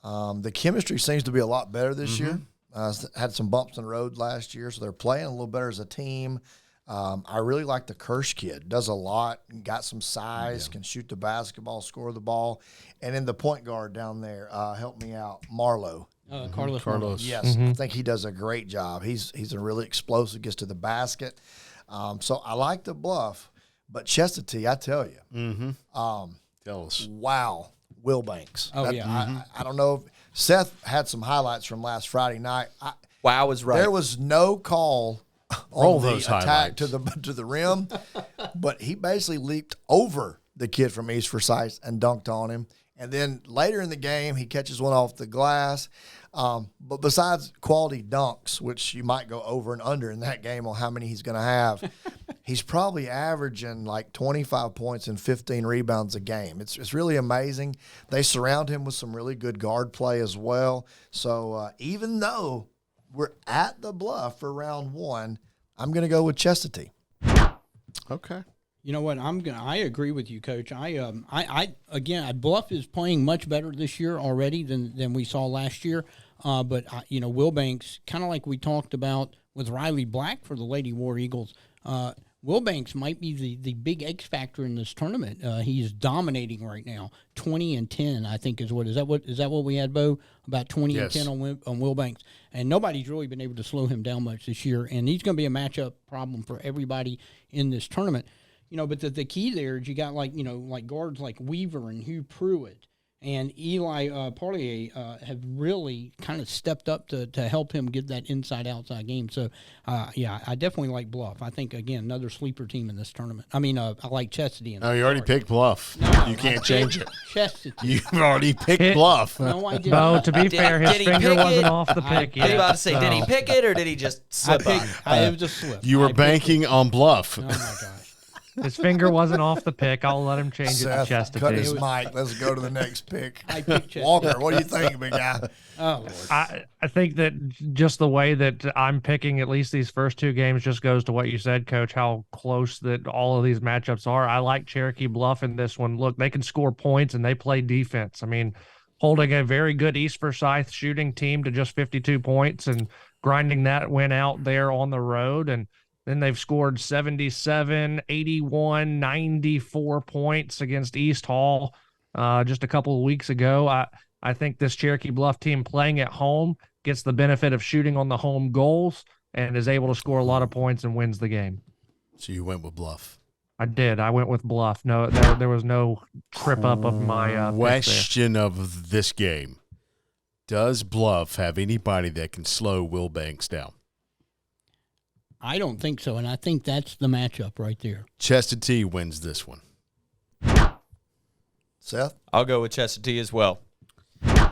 the chemistry seems to be a lot better this year. Had some bumps in the road last year, so they're playing a little better as a team. I really like the Kirsch kid. Does a lot, got some size, can shoot the basketball, score the ball. And then the point guard down there, help me out, Marlowe. Carlos. Yes, I think he does a great job. He's a really explosive, gets to the basket. So I like the Bluff, but Chestatee, I tell you. Tell us. Wow, Will Banks. Oh, yeah. I don't know if Seth had some highlights from last Friday night. Wow was right. There was no call Roll on the those attack highlights. to the rim, but he basically leaped over the kid from East Forsyth and dunked on him. And then later in the game, he catches one off the glass. But besides quality dunks, which you might go over and under in that game on how many he's going to have, he's probably averaging like 25 points and 15 rebounds a game. It's really amazing. They surround him with some really good guard play as well. So even though we're at the Bluff for round one, I'm going to go with Chestatee. Okay. You know what? I agree with you, Coach. Again, Bluff is playing much better this year already than we saw last year. But Will Banks, kind of like we talked about with Riley Black for the Lady War Eagles. Will Banks might be the big X factor in this tournament. He's dominating right now. 20-10, I think is that what we had, Bo? About 20-10 on Will Banks, and nobody's really been able to slow him down much this year. And he's going to be a matchup problem for everybody in this tournament. But the key there is you got like guards like Weaver and Hugh Pruitt and Eli Parlier have really kind of stepped up to help him get that inside-outside game. So, I definitely like Bluff. I think, again, another sleeper team in this tournament. I mean, I like Chestatee. No, you already picked Bluff. You can't change it. Chestatee. You've already picked Bluff. No, I didn't. No, to be fair, his did he finger pick wasn't it? off the pick I was yet. about to say, did he so- pick it or did he just slip on? It was a slip. You were banking on Bluff. Oh, my gosh. His finger wasn't off the pick. I'll let him change it to Seth, cut his Chestatee. mic. Let's go to the next pick. I picked Chestatee. Walker, what do you think, big guy? Oh, Lord. I think that just the way that I'm picking at least these first two games just goes to what you said, Coach, how close that all of these matchups are. I like Cherokee Bluff in this one. Look, they can score points and they play defense. I mean, holding a very good East Forsyth shooting team to just 52 points and grinding that win out there on the road. And then they've scored 77, 81, 94 points against East Hall just a couple of weeks ago. I think this Cherokee Bluff team playing at home gets the benefit of shooting on the home goals and is able to score a lot of points and wins the game. So you went with Bluff. I did. I went with Bluff. No, there was no trip up of my pick there. Question of this game. Does Bluff have anybody that can slow Will Banks down? I don't think so, and I think that's the matchup right there. Chestatee wins this one. Seth? I'll go with Chestatee as well. Gosh,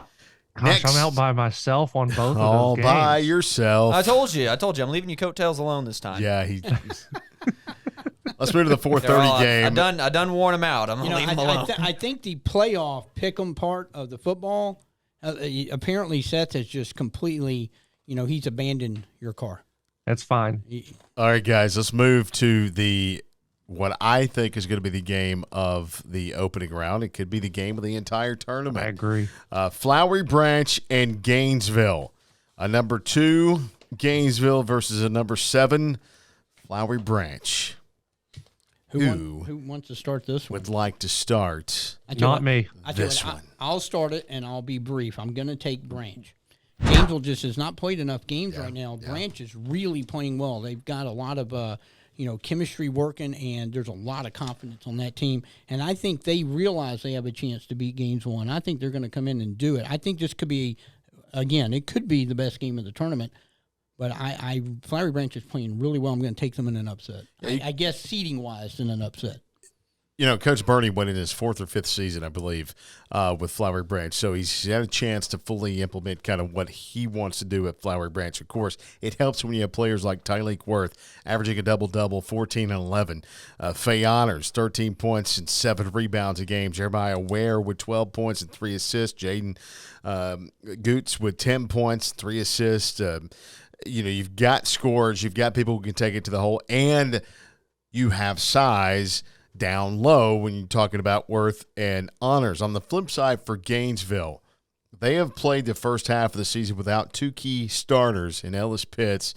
Next. I'm out by myself on both of All those by games. yourself. I told you. I'm leaving you coattails alone this time. Yeah, let's move to the 4:30 They're all- game. I done worn them out. I'm gonna leave them alone. I think the playoff pick'em part of the football, apparently Seth has just completely, he's abandoned your car. That's fine. All right, guys, let's move to what I think is going to be the game of the opening round. It could be the game of the entire tournament. I agree. Flowery Branch and Gainesville. A number 2, Gainesville versus a number 7, Flowery Branch. Who wants to start this one? Would like to start Not me. this one? I'll start it, and I'll be brief. I'm going to take Branch. Gainesville just has not played enough games right now. Branch is really playing well. They've got a lot of chemistry working, and there's a lot of confidence on that team. And I think they realize they have a chance to beat Gainesville, and I think they're going to come in and do it. I think this could be, again, it could be the best game of the tournament. But Flowery Branch is playing really well. I'm going to take them in an upset. I guess seeding-wise in an upset. Coach Bernie went in his 4th or 5th season, I believe, with Flowery Branch. So he's had a chance to fully implement kind of what he wants to do at Flowery Branch. Of course, it helps when you have players like Tyleek Worth averaging a double-double, 14 and 11. Faye Honors, 13 points and 7 rebounds a game. Jeremiah Ware with 12 points and 3 assists. Jaden Goots with 10 points, 3 assists. You've got scores. You've got people who can take it to the hole. And you have size down low when you're talking about Worth and Honors. On the flip side for Gainesville, they have played the first half of the season without 2 key starters in Ellis Pitts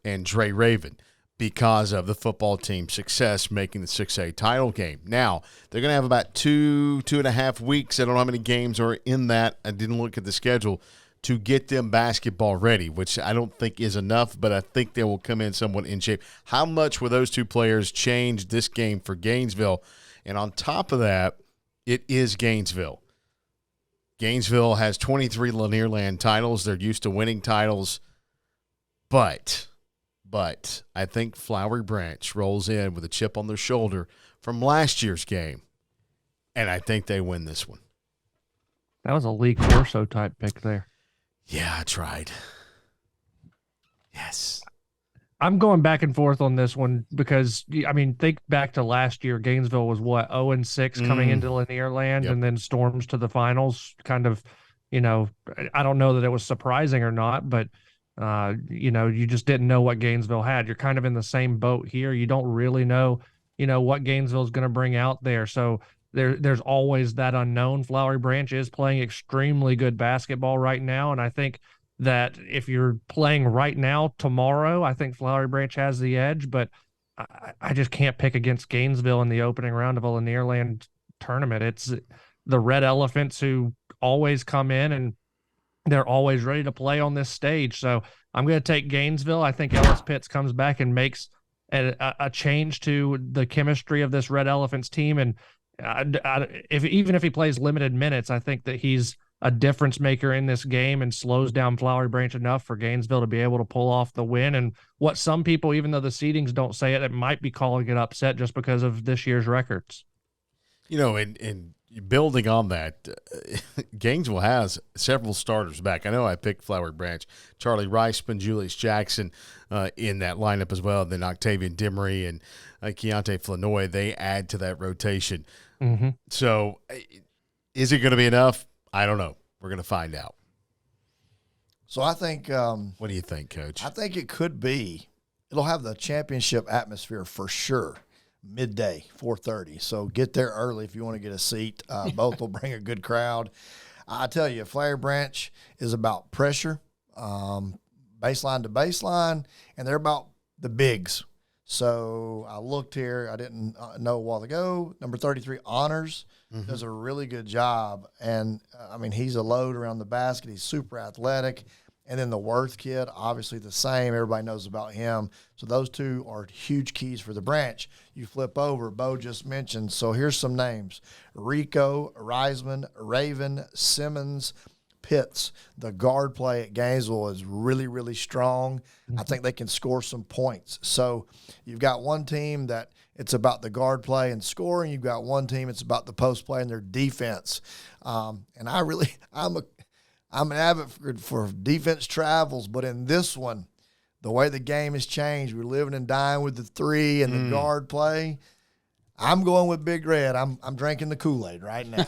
and Dre Raven. because of the football team's success making the 6A title game. Now, they're going to have about 2.5 weeks. I don't know how many games are in that. I didn't look at the schedule to get them basketball ready, which I don't think is enough, but I think they will come in somewhat in shape. How much will those two players change this game for Gainesville? And on top of that, it is Gainesville. Gainesville has 23 Lanierland titles. They're used to winning titles. But I think Flowery Branch rolls in with a chip on their shoulder from last year's game, and I think they win this one. That was a Lee Corso type pick there. Yeah, I tried. Yes. I'm going back and forth on this one because, I mean, think back to last year. Gainesville was, 0-6 coming into Lanierland and then storms to the finals. Kind of, I don't know that it was surprising or not, but you just didn't know what Gainesville had. You're kind of in the same boat here. You don't really know, what Gainesville is going to bring out there. So there's always that unknown. Flowery Branch is playing extremely good basketball right now. And I think that if you're playing right now, tomorrow, I think Flowery Branch has the edge, but I just can't pick against Gainesville in the opening round of a Lanierland tournament. It's the Red Elephants who always come in and they're always ready to play on this stage. So I'm going to take Gainesville. I think Ellis Pitts comes back and makes a change to the chemistry of this Red Elephants team. And even if he plays limited minutes, I think that he's a difference maker in this game and slows down Flowery Branch enough for Gainesville to be able to pull off the win. And what some people, even though the seedings don't say it, it might be calling it upset just because of this year's records. And building on that, Gainesville has several starters back. I know I picked Flowery Branch, Charlie Reisman, Julius Jackson in that lineup as well. Then Octavian Demery and Keontae Flanoy, they add to that rotation. Mm-hmm. So is it going to be enough? I don't know. We're going to find out. So I think what do you think, Coach? I think it could be. It'll have the championship atmosphere for sure. Midday, 4:30. So get there early if you want to get a seat. Both will bring a good crowd. I tell you, Flowery Branch is about pressure, baseline to baseline, and they're about the bigs. So I looked here. I didn't know a while ago. Number 33, Honors, does a really good job. And, he's a load around the basket. He's super athletic. And then the Worth kid, obviously the same. Everybody knows about him. So those two are huge keys for the Branch. You flip over, Bo just mentioned. So here's some names. Rico, Reisman, Raven, Simmons, Pitts. The guard play at Gainesville is really, really strong. I think they can score some points. So you've got one team that it's about the guard play and scoring. You've got one team it's about the post play and their defense. And I'm an advocate for defense travels, but in this one, the way the game has changed, we're living and dying with the three and the guard play. I'm going with Big Red. I'm drinking the Kool-Aid right now.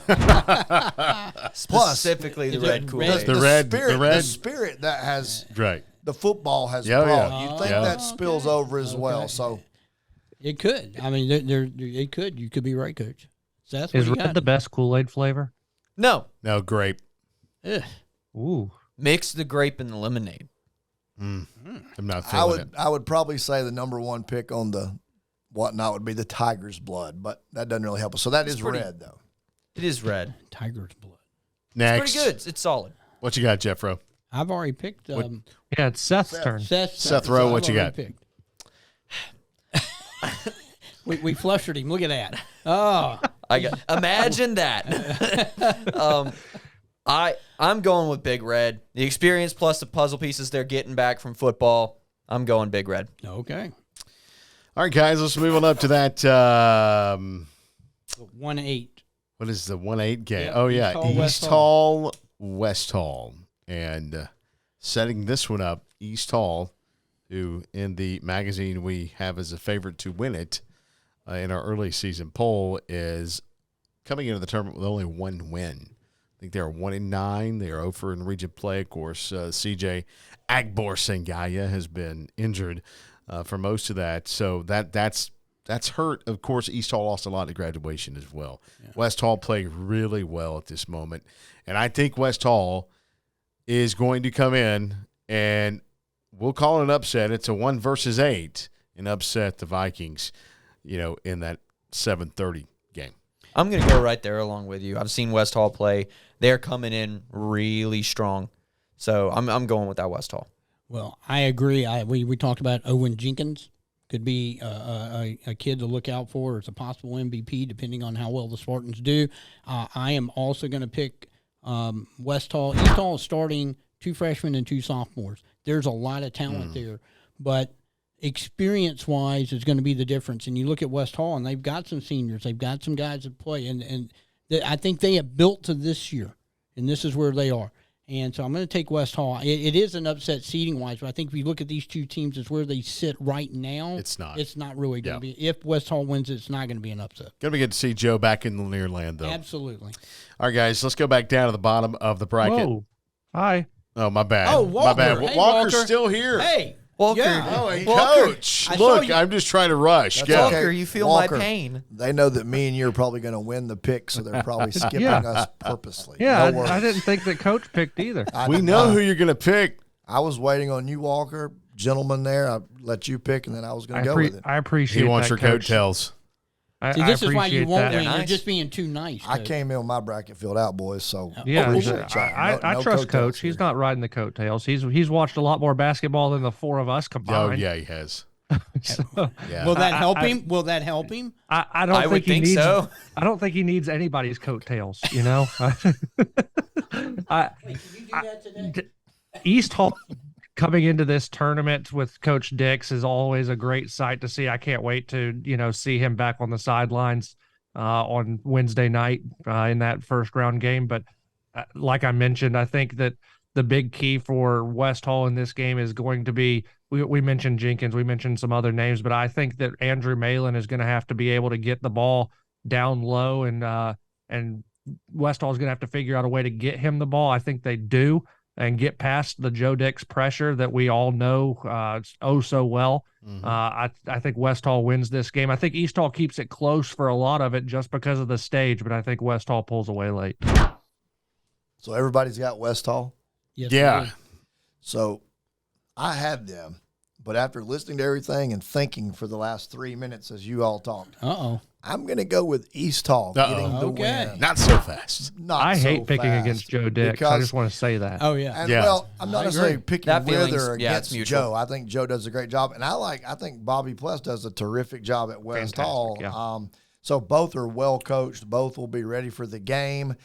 Specifically the red Kool-Aid. The spirit that has right. The football has Yeah, brought. yeah. You think that spills over as well. So it could. It could. You could be right, Coach. So that's Is red the best Kool-Aid flavor? No. Grape. Ugh. Ooh. Mix the grape and the lemonade. I'm not feeling it. I would probably say the number one pick on the whatnot would be the Tiger's Blood, but that doesn't really help us. So that is red, though. It is red. Tiger's Blood. Next. It's pretty good. It's solid. What you got, Jeffro? I've already picked. Yeah, it's Seth's turn. Seth Rowe, what you got? Picked. we flushed him. Look at that. Oh, Imagine that. I'm going with Big Red. The experience plus the puzzle pieces they're getting back from football. I'm going Big Red. Okay. All right, guys, let's move on up to that. 1-8. What is the 1-8 game? Yep. Oh, yeah. East Hall, West Hall. And setting this one up, East Hall, who in the magazine we have as a favorite to win it in our early season poll, is coming into the tournament with only one win. I think they're 1-9. They are over in region play. Of course, CJ Agbor Sengaya has been injured for most of that. So that's hurt. Of course, East Hall lost a lot at graduation as well. Yeah. West Hall played really well at this moment. And I think West Hall is going to come in, and we'll call it an upset. It's a 1 versus 8. and upset the Vikings, in that 7:30 game. I'm going to go right there along with you. I've seen West Hall play. They're coming in really strong. So I'm going with that West Hall. Well, I agree. We talked about Owen Jenkins. Could be a kid to look out for. It's a possible MVP depending on how well the Spartans do. I am also going to pick West Hall. East Hall is starting 2 freshmen and 2 sophomores. There's a lot of talent there, but experience-wise is going to be the difference. And you look at West Hall, and they've got some seniors. They've got some guys that play, and I think they have built to this year, and this is where they are. And so I'm going to take West Hall. It is an upset seeding-wise, but I think if you look at these two teams, it's where they sit right now. It's not. It's not really going to be. If West Hall wins, it's not going to be an upset. Going to be good to see Joe back in the Lanierland, though. Absolutely. All right, guys, let's go back down to the bottom of the bracket. Whoa. Hi. Oh, my bad. Oh, Walker. My bad. Hey, Walker's Walker. still here. Hey. Walker. Yeah. Oh, and Walker, Coach. I saw Look, you- I'm just trying to rush. That's Go. okay. Walker, you feel Walker, my pain. They know that me and you are probably going to win the pick, so they're probably skipping Yeah. us purposely. Yeah, No worries. I didn't think that Coach picked either. We know who you're going to pick. I was waiting on you, Walker. Gentleman there, I let you pick, and then I was going to go with it. I appreciate He wants that, your Coach. coattails. See, this is why you appreciate won't that. win. You're Nice. just being too nice. I Coach. came in with my bracket filled out, boys, so Yeah, appreciate y'all. I No trust coattails Coach. He's here. not riding the coattails. He's watched a lot more basketball than the 4 of us Oh, combined. yeah, he has. So, Yeah. Will that help him? Will that help him? I don't I think would he think needs. so. I don't think he needs anybody's coattails. East Hall coming into this tournament with Coach Dix is always a great sight to see. I can't wait to see him back on the sidelines on Wednesday night in that first round game. But like I mentioned, I think that the big key for West Hall in this game is going to be. We mentioned Jenkins, we mentioned some other names, but I think that Andrew Malin is going to have to be able to get the ball down low, and West Hall is going to have to figure out a way to get him the ball. I think they do, and get past the Joe Dix pressure that we all know so well. Mm-hmm. I think West Hall wins this game. I think East Hall keeps it close for a lot of it just because of the stage, but I think West Hall pulls away late. So everybody's got West Hall. Yes, Yeah. we do. So I had them, but after listening to everything and thinking for the last 3 minutes as you all talked, Uh-oh. I'm going to go with East Hall Uh-oh. getting the Okay. win. Not so fast. Not I so hate picking fast, against Joe Dix. I because- just want to say that. Oh, yeah. And Yeah. well, I'm not I necessarily agree. picking That with feeling's- or yeah, it's against mutual. Joe. I think Joe does a great job, and I think Bobby Pless does a terrific job at West Fantastic, Hall. yeah. So both are well coached. Both will be ready for the game.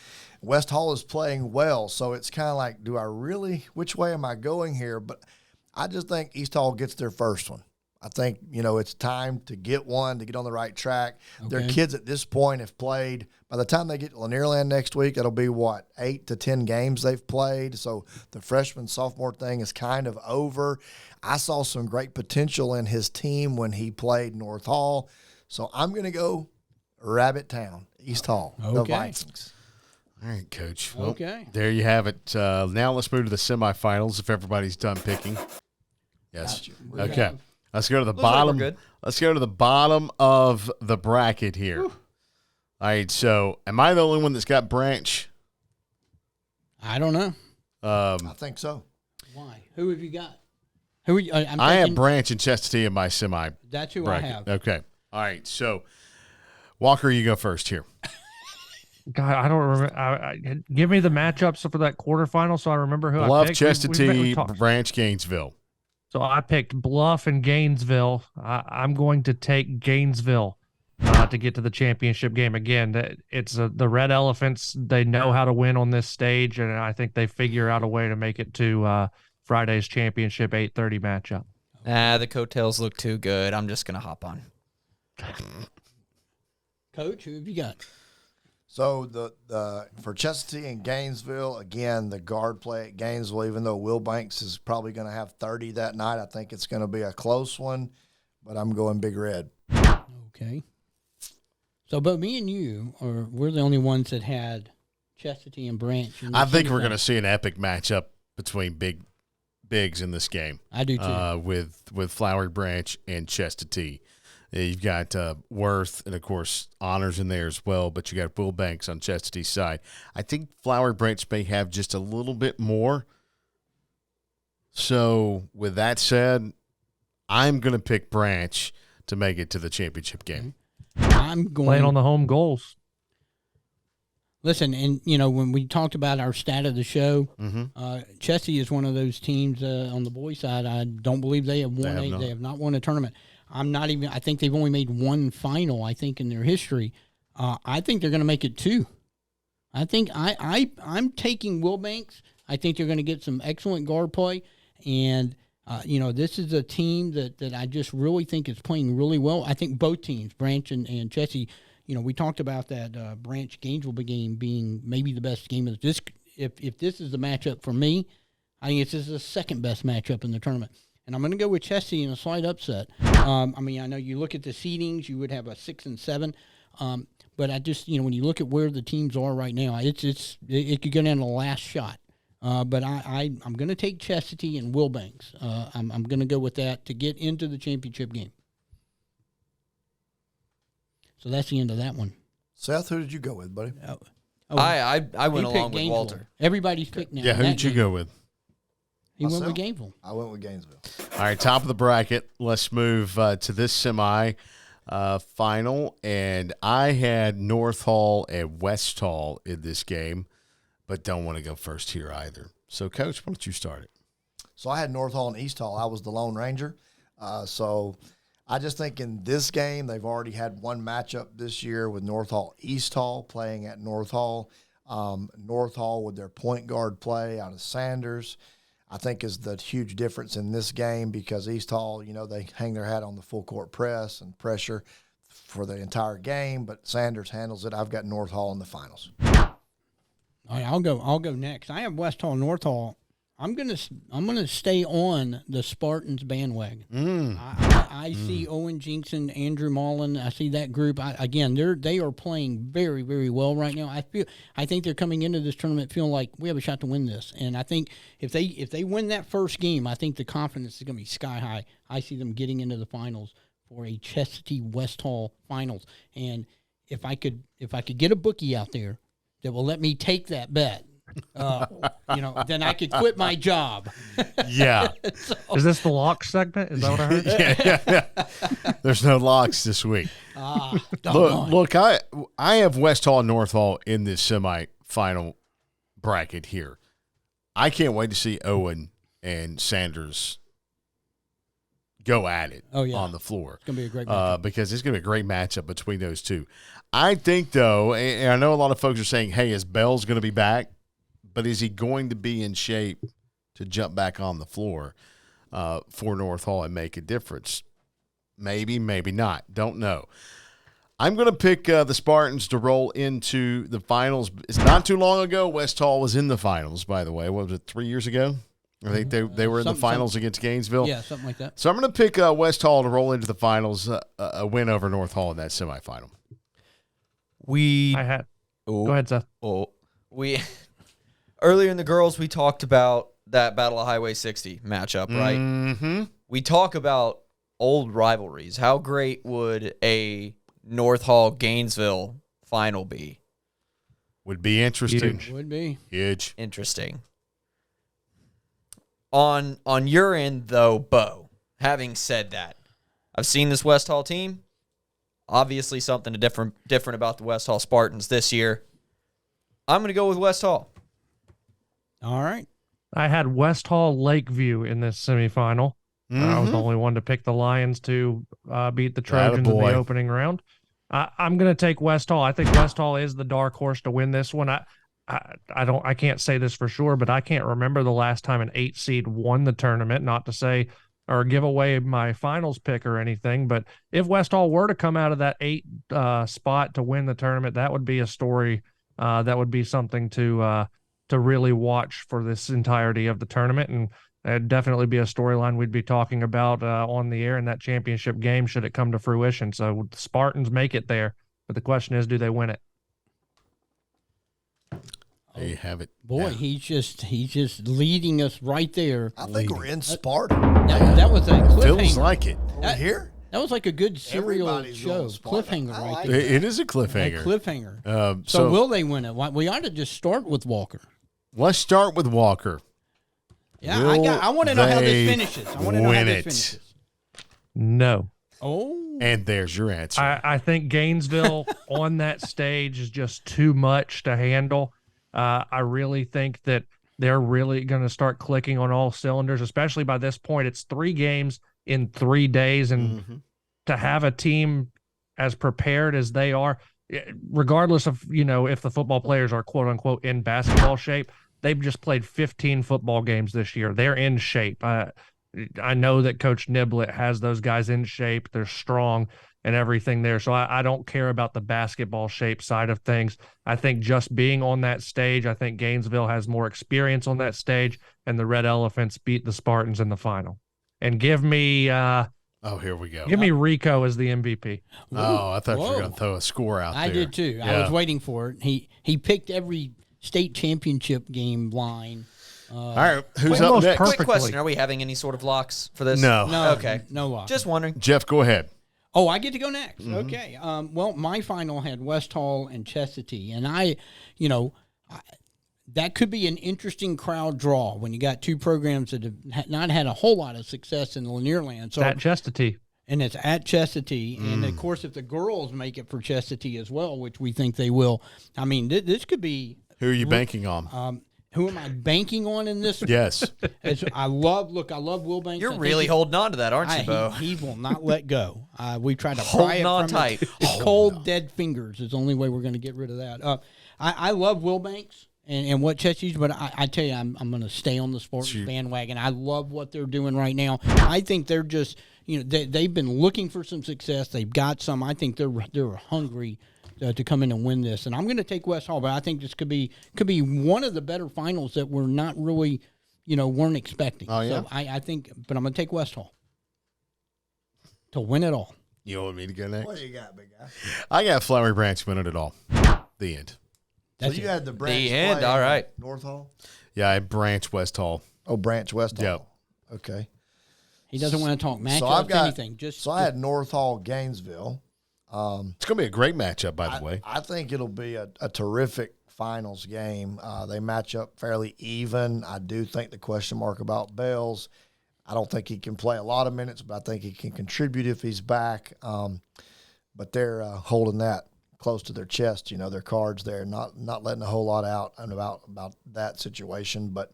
West Hall is playing well, so it's kind of like, do I really? Which way am I going here? But I just think East Hall gets their first one. I think, it's time to get one, to get on the right track. Their Okay. kids at this point have played. By the time they get to Lanierland next week, it'll be, 8 to 10 games they've played. So the freshman, sophomore thing is kind of over. I saw some great potential in his team when he played North Hall. So I'm going to go Rabbit Town, East Hall, the Okay. Vikings. All right, Coach. Well, Okay. there you have it. Now let's move to the semifinals if everybody's done picking. Yes. Got you. Okay. Let's go to the Looks like we're bottom. good. Let's go to the bottom of the bracket here. All right. So, am I the only one that's got Branch? I don't know. I think so. Why? Who have you got? Who are you? I'm I have thinking- Branch and Chestatee in my semi That's who bracket. I have. Okay. All right. So, Walker, you go first here. God, I don't remember. Give me the matchups for that quarterfinal so I remember who I Bluff, picked. Chestatee, talked- Branch, Gainesville. So I picked Bluff and Gainesville. I'm going to take Gainesville to get to the championship game. Again, it's the Red Elephants. They know how to win on this stage, and I think they figure out a way to make it to Friday's championship 8:30 matchup. The coattails look too good. I'm just going to hop on. Coach, who have you got? So the for Chestatee and Gainesville, again, the guard play at Gainesville, even though Will Banks is probably going to have 30 that night, I think it's going to be a close one, but I'm going Big Red. Okay. So, but me and you we're the only ones that had Chestatee and Branch. in the I think we're semifinal. going to see an epic matchup between bigs in this game. I do too. With Flowery Branch and Chestatee. You've got Worth and, of course, Honors in there as well, but you got Will Banks on Chestatee's side. I think Flowery Branch may have just a little bit more. So, with that said, I'm going to pick Branch to make it to the championship game. I'm going Playing on the home goals. Listen, and when we talked about our stat of the show, Chessie is one of those teams on the boys' side. I don't believe they have won. They have not won a tournament. I think they've only made one final. I think in their history. I think they're going to make it 2. I think I'm taking Wilbanks. I think they're going to get some excellent guard play, and this is a team that I just really think is playing really well. I think both teams, Branch and Chessie. We talked about that Branch Gainesville game being maybe the best game of this. If this is the matchup for me, I think this is the second best matchup in the tournament. And I'm going to go with Chessie in a slight upset. I know you look at the seedings, you would have a 6 and 7. But I just, when you look at where the teams are right now, it could go down to the last shot. But I'm going to take Chastity and Wilbanks. I'm going to go with that to get into the championship game. So that's the end of that one. Seth, who did you go with, buddy? I went along with Gainesville. Walter. Everybody's picked now. Yeah, who did you go with? He went with Gainesville. I went with Gainesville. All right, top of the bracket. Let's move to this semi final, and I had North Hall and West Hall in this game, but don't want to go first here either. So, Coach, why don't you start it? So I had North Hall and East Hall. I was the Lone Ranger. So I just think in this game, they've already had one matchup this year with North Hall, East Hall playing at North Hall. North Hall with their point guard play out of Sanders, I think is the huge difference in this game because East Hall, they hang their hat on the full court press and pressure for the entire game, but Sanders handles it. I've got North Hall in the finals. All right, I'll go next. I have West Hall, North Hall. I'm gonna stay on the Spartans bandwagon. I see Owen Jinkson, Andrew Mullen. I see that group. They are playing very, very well right now. I think they're coming into this tournament feeling like we have a shot to win this. And I think if they win that first game, I think the confidence is gonna be sky high. I see them getting into the finals for a Chestatee West Hall finals. And if I could get a bookie out there that will let me take that bet. Then I could quit my job. Yeah. Is this the lock segment? Is that what I heard? Yeah. There's no locks this week. Look, I have West Hall and North Hall in this semifinal bracket here. I can't wait to see Owen and Sanders go at it on the floor. It's going to be a great matchup. Because it's going to be a great matchup between those two. I think, though, and I know a lot of folks are saying, hey, is Bell's going to be back? But is he going to be in shape to jump back on the floor for North Hall and make a difference? Maybe, maybe not. Don't know. I'm going to pick the Spartans to roll into the finals. It's not too long ago. West Hall was in the finals, by the way. What was it, 3 years ago? I think they were in the finals against Gainesville. Yeah, something like that. So I'm going to pick West Hall to roll into the finals, a win over North Hall in that semifinal. Go ahead, Seth. Earlier in the girls, we talked about that Battle of Highway 60 matchup, right? Mm-hmm. We talk about old rivalries. How great would a North Hall Gainesville final be? Would be interesting. Huge. Would be. Huge. Interesting. On your end, though, Bo, having said that, I've seen this West Hall team. Obviously something different about the West Hall Spartans this year. I'm going to go with West Hall. All right. I had West Hall Lakeview in this semifinal. I was the only one to pick the Lions to beat the Trojans in the opening round. I'm going to take West Hall. I think West Hall is the dark horse to win this one. I can't say this for sure, but I can't remember the last time an 8 seed won the tournament. Not to say or give away my finals pick or anything, but if West Hall were to come out of that 8 spot to win the tournament, that would be a story. That would be something to really watch for this entirety of the tournament, and it'd definitely be a storyline we'd be talking about on the air in that championship game should it come to fruition. So the Spartans make it there, but the question is, do they win it? There you have it. Boy, he's just leading us right there. I think we're in Sparta. That was a cliffhanger. Feels like it. We're here. That was like a good serial Everybody's show. going Sparta. Cliffhanger I right like there. It is a cliffhanger. A cliffhanger. So So will they win it? We ought to just start with Walker. let's start with Walker. Yeah, Will I want to know how they this finishes. I want to know how win this it? finishes. No. Oh. And there's your answer. I think Gainesville on that stage is just too much to handle. I really think that they're really going to start clicking on all cylinders, especially by this point. It's 3 games in 3 days, and to have a team as prepared as they are, regardless of, if the football players are quote unquote in basketball shape, they've just played 15 football games this year. They're in shape. I know that Coach Niblett has those guys in shape. They're strong and everything there. So I don't care about the basketball shape side of things. I think just being on that stage, I think Gainesville has more experience on that stage, and the Red Elephants beat the Spartans in the final. And give me here we go. Give me Rico as the MVP. Oh, I thought you were going to throw a score out there. I did too. Yeah. I was waiting for it. He picked every state championship game line. All right, who's up next? Quick question: are we having any sort of locks for this? No. Okay. No lock. Just wondering. Jeff, go ahead. Oh, I get to go next. Okay. Well, my final had West Hall and Chestatee, and that could be an interesting crowd draw when you got 2 programs that have not had a whole lot of success in Lanierland. So At Chestatee. And it's at Chestatee. And, of course, if the girls make it for Chestatee as well, which we think they will, I mean, this could be – Who are you banking on? who am I banking on in this? Yes. I love Will Banks. You're really holding on to that, aren't you, Bo? He will not let go. We try to Holding pry it on from tight. His cold, dead fingers is the only way we're going to get rid of that. I love Will Banks and what Chestnut's, but I tell you, I'm going to stay on the sports bandwagon. I love what they're doing right now. I think they're just, they've been looking for some success. They've got some. I think they're hungry to come in and win this. And I'm going to take West Hall, but I think this could be one of the better finals that we're not really, weren't expecting. Oh, yeah? So I think, but I'm going to take West Hall to win it all. You want me to go next? What do you got, big guy? I got Flowery Branch winning it all. The end. So you had the Branch The end, play all right. North Hall? Yeah, I Branch West Hall. Oh, Branch West Hall. Yep. Okay. He doesn't want to talk matchups, So I've got anything. So I had North Hall, Gainesville. It's going to be a great matchup, by the way. I think it'll be a terrific finals game. They match up fairly even. I do think the question mark about Bells. I don't think he can play a lot of minutes, but I think he can contribute if he's back. But they're holding that close to their chest, their cards there, not letting a whole lot out and about that situation. But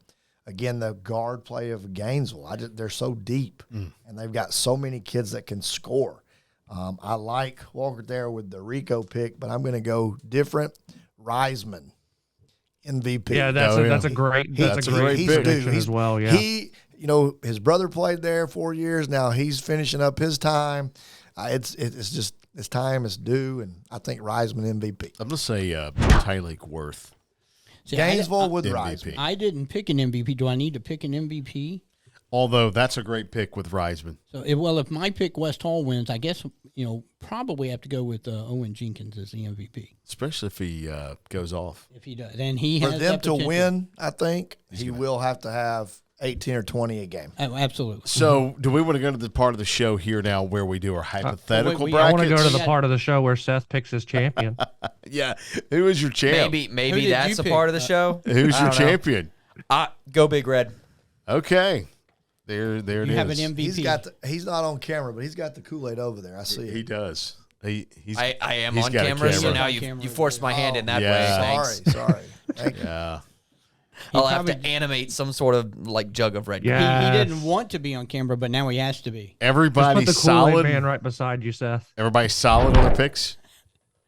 again, the guard play of Gainesville, they're so deep, and they've got so many kids that can score. I like Walker there with the Rico pick, but I'm going to go different. Reisman, MVP. Yeah, that's a great prediction as well. Yeah, his brother played there 4 years. Now he's finishing up his time. It's just his time is due, and I think Reisman MVP. I'm going to say Tyleek Worth. See, Gainesville with MVP. Reisman. I didn't pick an MVP. Do I need to pick an MVP? Although that's a great pick with Reisman. So, if my pick West Hall wins, I guess probably have to go with Owen Jenkins as the MVP. Especially if he goes off. If he does, and he For has them that to potential. win, I think he will have to have 18 or 20 a game. Oh, absolutely. So, do we want to go to the part of the show here now where we do our hypothetical I I want brackets? to go to the part of the show where Seth picks his champion. Yeah. Who is your champ? Maybe Who did that's you a pick? part of the show. Who's I your don't know. champion? Go Big Red. Okay. There it is. You have an MVP. He's not on camera, but he's got the Kool-Aid over there. I see He it. does. He's I am he's on got a camera, so camera. now On you camera. forced my hand in that Yeah. way. Thanks. Sorry. Thank you. Yeah. I'll have to animate some sort of jug of red. Yeah. He didn't want to be on camera, but now he has to be. Just put Everybody's the Kool-Aid solid. man right beside you, Seth. Everybody's solid on the picks.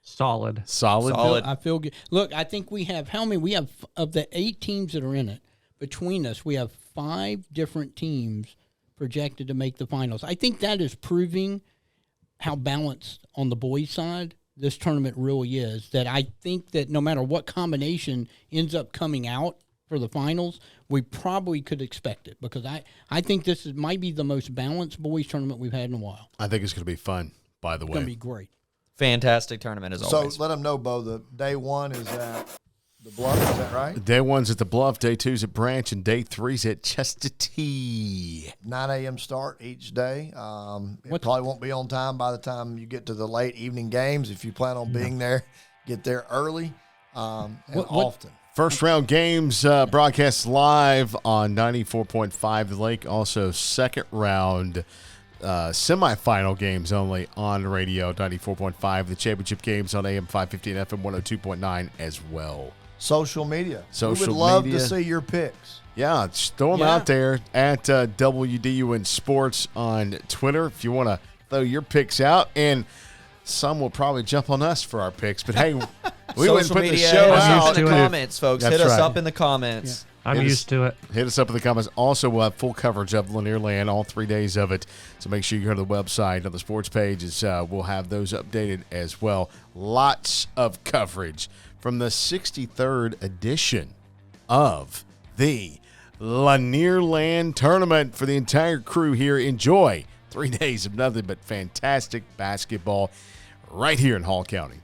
Solid. Solid. I feel good. Look, I think we have we have of the 8 teams that are in it. Between us, we have 5 different teams projected to make the finals. I think that is proving how balanced on the boys' side this tournament really is. That I think that no matter what combination ends up coming out for the finals, we probably could expect it, because I think this might be the most balanced boys' tournament we've had in a while. I think it's going to be fun, by the It's way. going to be great. Fantastic tournament as So always. let them know, Bo, the day 1 is at the Bluff. Is that right? Day 1's at the Bluff, day 2's at Branch, and day 3's at Chestatee. 9 a.m. start each day. It probably won't be on time by the time you get to the late evening games. If you plan on being there, get there early and often. First round games broadcast live on 94.5 The Lake. Also, second round semifinal games only on radio 94.5. The championship games on AM 550 and FM 102.9 as well. Social media. Social we would love media. to see your picks. Yeah, just throw them out there at WDUN Sports on Twitter if you want to throw your picks out. And some will probably jump on us for our picks. But, hey, we wouldn't put the show out. In the comments, folks. That's Hit us right. up in the comments. Yeah. I'm used to it. Hit us up in the comments. Also, we'll have full coverage of Lanierland, all 3 days of it. So make sure you go to the website on the sports pages. We'll have those updated as well. Lots of coverage from the 63rd edition of the Lanierland Tournament for the entire crew here. Enjoy 3 days of nothing but fantastic basketball right here in Hall County.